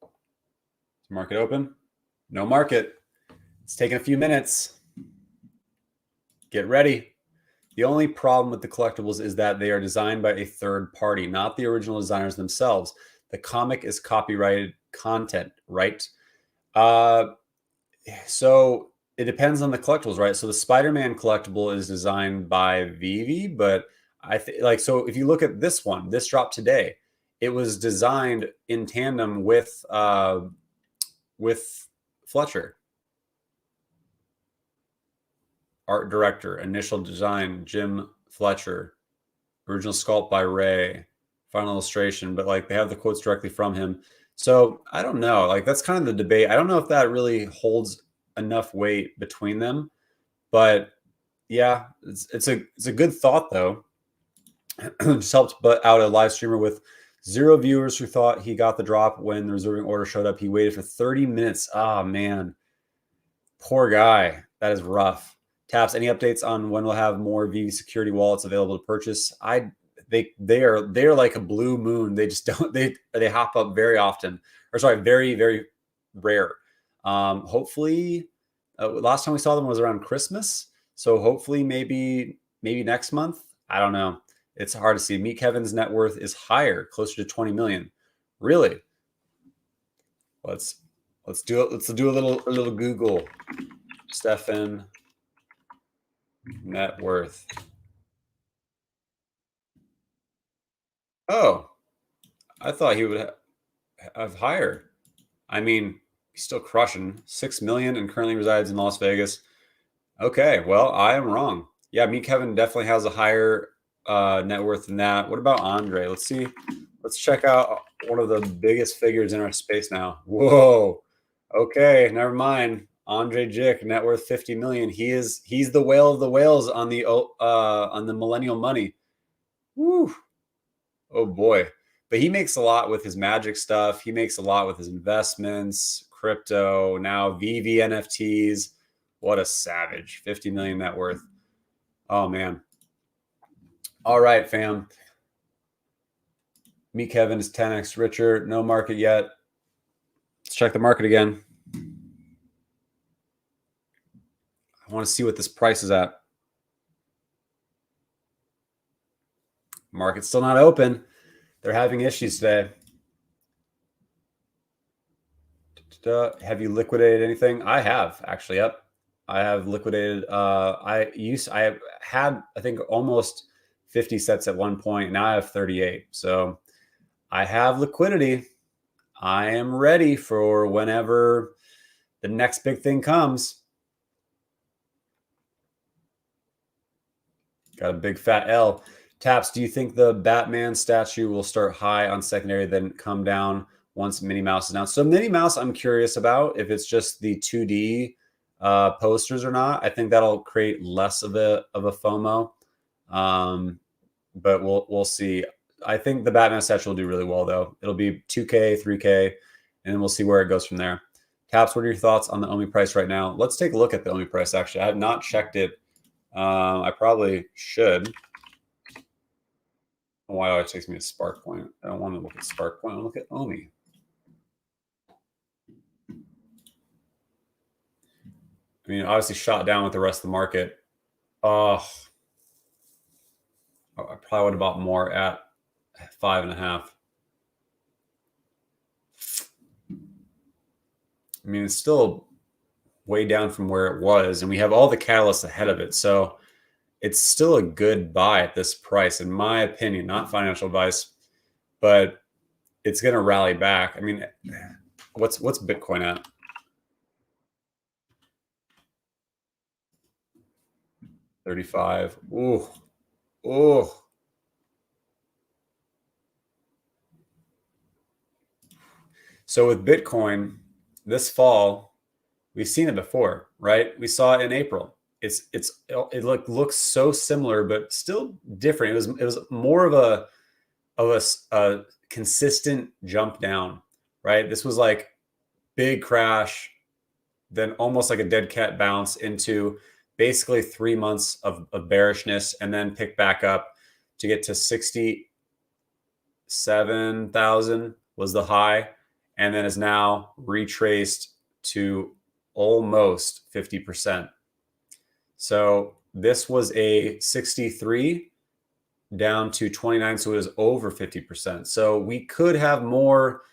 Speaker 1: Is market open? No market. It's taking a few minutes. Get ready. The only problem with the collectibles is that they are designed by a third party, not the original designers themselves. The comic is copyrighted content, right? So it depends on the collectibles, right? So the Spider-Man collectible is designed by Vivi, but I think, like, so if you look at this one, this dropped today, it was designed in tandem with Fletcher. Art director, initial design, Jim Fletcher, original sculpt by Ray, final illustration, but like they have the quotes directly from him. So I don't know, like that's kind of the debate. I don't know if that really holds enough weight between them, but yeah, it's a good thought though. Just helped out a live streamer with 0 viewers who thought he got the drop when the reserving order showed up. He waited for 30 minutes. Oh man, poor guy. That is rough. Taps, any updates on when we'll have more Vivi security wallets available to purchase? They're like a blue moon. They just don't they hop up very often, or sorry, very very rare. Hopefully, last time we saw them was around Christmas, so hopefully maybe next month. I don't know. It's hard to see. Meet Kevin's net worth is higher, closer to 20 million. Really? Let's do it. Let's do a little Google. Stefan net worth. Oh, I thought he would have higher. I mean, he's still crushing 6 million and currently resides in Las Vegas. Okay, well, I am wrong. Yeah, me Kevin definitely has a higher net worth than that. What about Andre? Let's see. Let's check out one of the biggest figures in our space now. Whoa. Okay, never mind. Andre Jick, net worth 50 million. He's the whale of the whales on the millennial money. Woo. Oh boy. But he makes a lot with his magic stuff. He makes a lot with his investments, crypto, now Vivi NFTs. What a savage. 50 million net worth. Oh man. All right, fam. Meet Kevin is 10x richer. No market yet. Let's check the market again. I want to see what this price is at. Market's still not open. They're having issues today. Have you liquidated anything? I have actually. Yep, I have liquidated. I have had, I think, almost 50 sets at one point. Now I have 38. So I have liquidity. I am ready for whenever the next big thing comes. Got a big fat L. Taps, do you think the Batman statue will start high on secondary, then come down once Minnie Mouse is announced? So Minnie Mouse, I'm curious about if it's just the 2D posters or not. I think that'll create less of a FOMO, but we'll see. I think the Batman statue will do really well though. It'll be 2K, 3K, and then we'll see where it goes from there. Taps, what are your thoughts on the OMI price right now? Let's take a look at the OMI price. Actually, I have not checked it. I probably should. Why always takes me to Spark Point? I don't want to look at Spark Point. I want to look at OMI. I mean, obviously shot down with the rest of the market. I probably would have bought more at 5.5. I mean, it's still way down from where it was, and we have all the catalysts ahead of it. So it's still a good buy at this price, in my opinion, not financial advice, but it's going to rally back. I mean, what's Bitcoin at? $35. Ooh. So with Bitcoin this fall, we've seen it before, right? We saw it in April. It looks so similar, but still different. It was more of a consistent jump down, right? This was like big crash, then almost like a dead cat bounce into basically 3 months of bearishness, and then pick back up to get to 67,000 was the high, and then is now retraced to almost 50%. So this was a 63 down to 29, so it was over 50%. So we could have more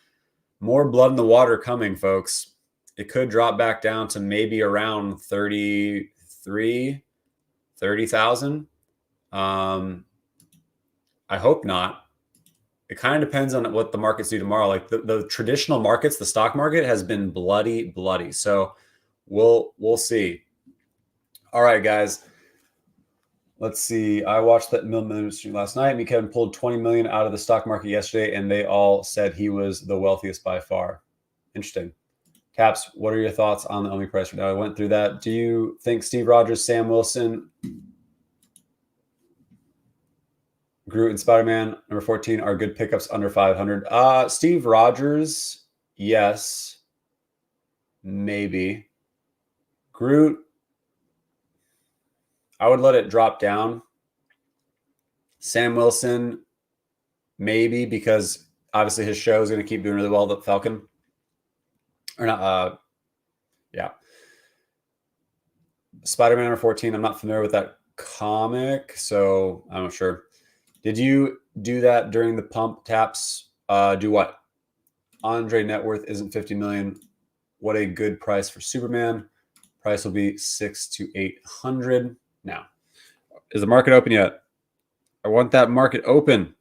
Speaker 1: blood in the water coming, folks. It could drop back down to maybe around 30,000. I hope not. It kind of depends on what the markets do tomorrow. Like the traditional markets, the stock market has been bloody. So we'll see. All right, guys. Let's see. I watched that million stream last night. Me and Kevin pulled 20 million out of the stock market yesterday, and they all said he was the wealthiest by far. Interesting. Caps, what are your thoughts on the OMI price right now? I went through that. Do you think Steve Rogers, Sam Wilson, Groot, and Spider-Man number 14 are good pickups under 500? Steve Rogers, yes, maybe. Groot, I would let it drop down. Sam Wilson, maybe, because obviously his show is going to keep doing really well. The Falcon, or not? Yeah. Spider-Man number 14. I'm not familiar with that comic, so I'm not sure. Did you do that during the pump? Taps? Do what? Andre net worth isn't 50 million. What a good price for Superman. Price will be 600 to 800. Now, is the market open yet? I want that market open.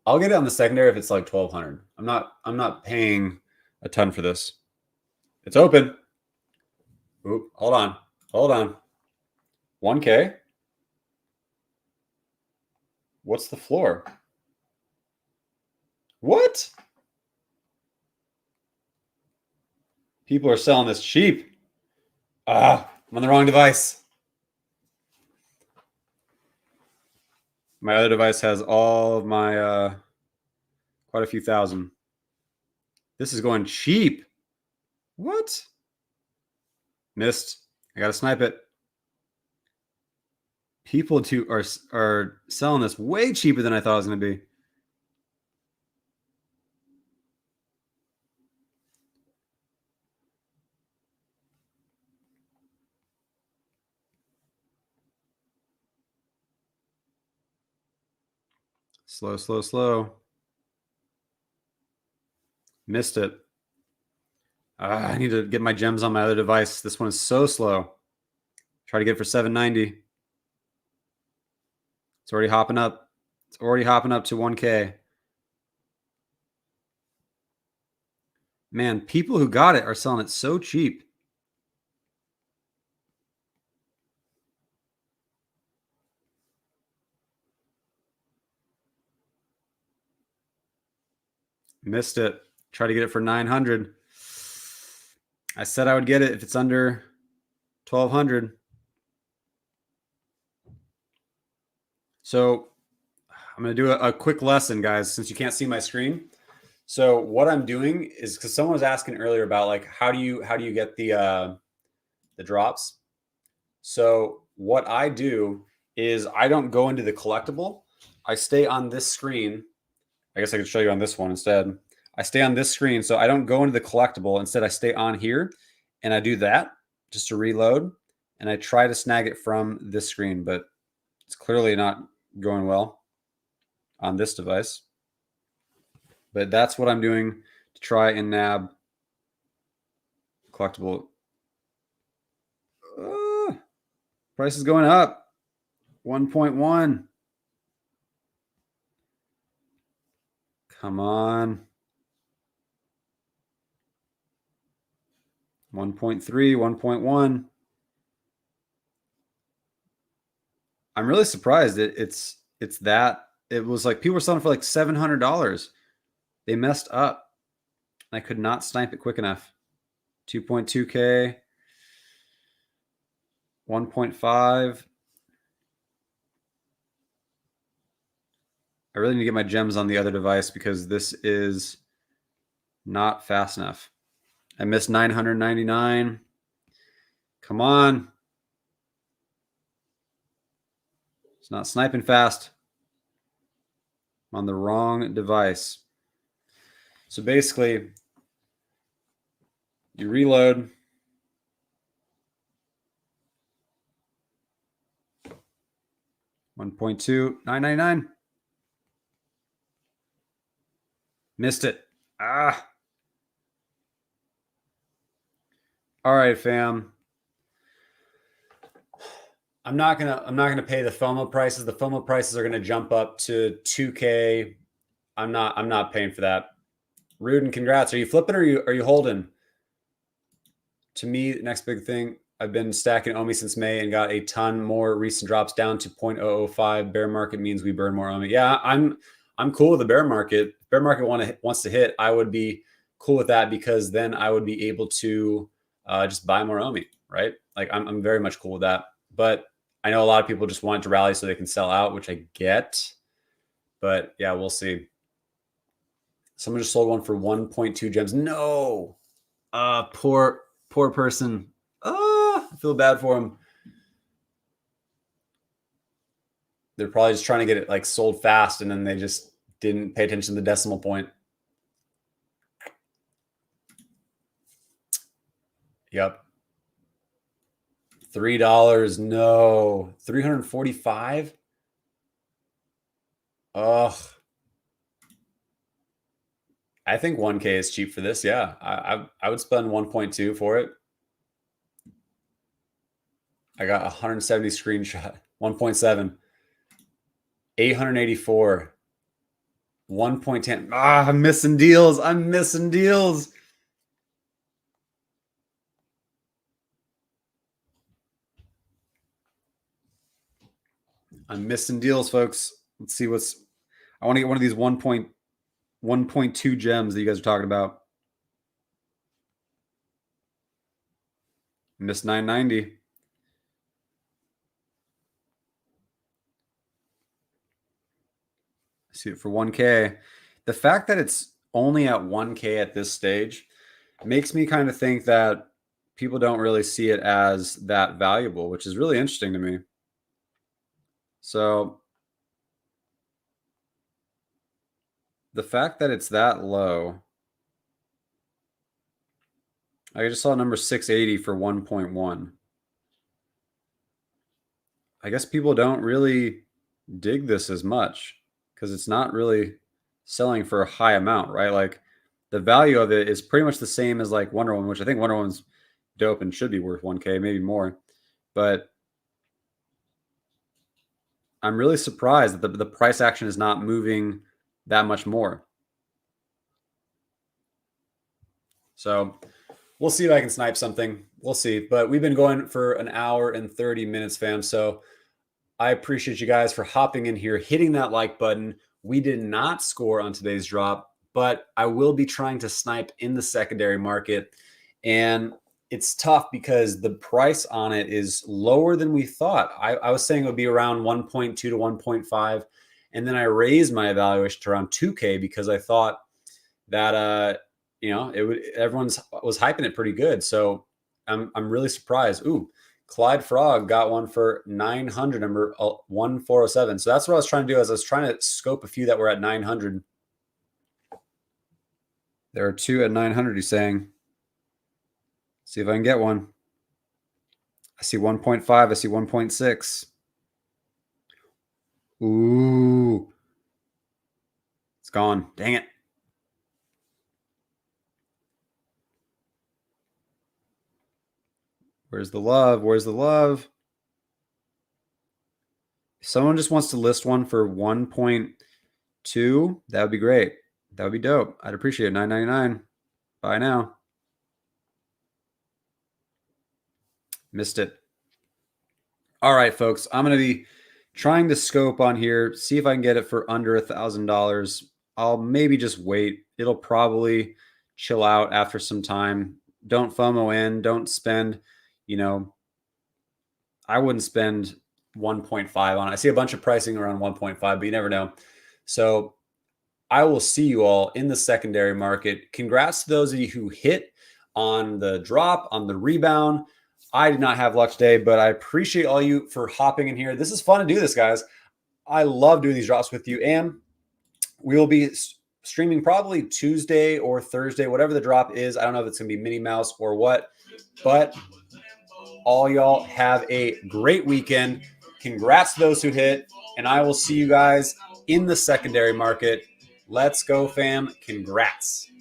Speaker 1: I'll get it on the secondary if it's like 1,200. I'm not paying a ton for this. It's open. Oop, hold on. 1K. What's the floor? What? People are selling this cheap. I'm on the wrong device. My other device has all of my quite a few thousand. This is going cheap. What? Missed. I gotta snipe it. People are selling this way cheaper than I thought it was gonna be. Slow, slow, slow. Missed it. I need to get my gems on my other device. This one is so slow. Try to get it for 790. It's already hopping up. It's already hopping up to 1K. Man, people who got it are selling it so cheap. Missed it. Try to get it for 900. I said I would get it if it's under 1200. So I'm going to do a quick lesson, guys, since you can't see my screen. So what I'm doing is, because someone was asking earlier about like how do you get the drops. So what I do is I don't go into the collectible. I stay on this screen. I guess I could show you on this one instead. I stay on this screen, so I don't go into the collectible. Instead, I stay on here, and I do that just to reload, and I try to snag it from this screen, but it's clearly not going well on this device. But that's what I'm doing to try and nab collectible. Price is going up. 1.1. Come on. 1.3, 1.1. I'm really surprised it's that. It was like people were selling for like $700. They messed up. I could not snipe it quick enough. 2.2K. 1.5. I really need to get my gems on the other device because this is not fast enough. I missed 999. Come on. It's not sniping fast. I'm on the wrong device. So basically, you reload. $1.2999. Missed it. Ah. All right, fam. I'm not gonna pay the FOMO prices. The FOMO prices are gonna jump up to 2K. I'm not paying for that. Rudin, congrats. Are you flipping or are you holding? To me, next big thing. I've been stacking OMI since May and got a ton more recent drops down to 0.005. Bear market means we burn more OMI. Yeah, I'm cool with the bear market. Bear market wants to hit. I would be cool with that because then I would be able to just buy more OMI, right? Like I'm very much cool with that. But I know a lot of people just want it to rally so they can sell out, which I get. But yeah, we'll see. Someone just sold one for 1.2 gems. No, poor person. I feel bad for him. They're probably just trying to get it like sold fast, and then they just didn't pay attention to the decimal point. Yep. $3. No. 345. Ugh. I think 1K is cheap for this. Yeah, I would spend 1.2 for it. I got 170 screenshot. 1.7. 884. 1.10. I'm missing deals. I'm missing deals. I'm missing deals, folks. Let's see I want to get one of these 1.2 gems that you guys are talking about. Missed 990. I see it for 1K. The fact that it's only at 1K at this stage makes me kind of think that people don't really see it as that valuable, which is really interesting to me. So the fact that it's that low, I just saw number 680 for 1.1. I guess people don't really dig this as much because it's not really selling for a high amount, right? Like the value of it is pretty much the same as like Wonder Woman, which I think Wonder Woman's dope and should be worth 1K, maybe more. But I'm really surprised that the price action is not moving that much more. So we'll see if I can snipe something. We'll see. But we've been going for an hour and 30 minutes, fam. So I appreciate you guys for hopping in here, hitting that like button. We did not score on today's drop, but I will be trying to snipe in the secondary market. And it's tough because the price on it is lower than we thought. I was saying it would be around 1.2 to 1.5. And then I raised my evaluation to around 2K because I thought that, everyone was hyping it pretty good. So I'm really surprised. Ooh, Clyde Frog got one for 900, number 1407. So that's what I was trying to do. As I was trying to scope a few that were at 900. There are 2 at 900. He's saying. See if I can get one. I see 1.5. I see 1.6. Ooh. It's gone. Dang it. Where's the love? Where's the love? If someone just wants to list one for 1.2, that would be great. That would be dope. I'd appreciate it. $9.99. Buy now. Missed it. All right, folks. I'm going to be trying to scope on here, see if I can get it for under $1,000. I'll maybe just wait. It'll probably chill out after some time. Don't FOMO in. Don't spend, I wouldn't spend 1.5 on it. I see a bunch of pricing around 1.5, but you never know. So I will see you all in the secondary market. Congrats to those of you who hit on the drop, on the rebound. I did not have luck today, but I appreciate all you for hopping in here. This is fun to do this, guys. I love doing these drops with you. And we will be streaming probably Tuesday or Thursday, whatever the drop is. I don't know if it's going to be Minnie Mous or what, but all y'all have a great weekend. Congrats to those who hit, and I will see you guys in the secondary market. Let's go, fam. Congrats.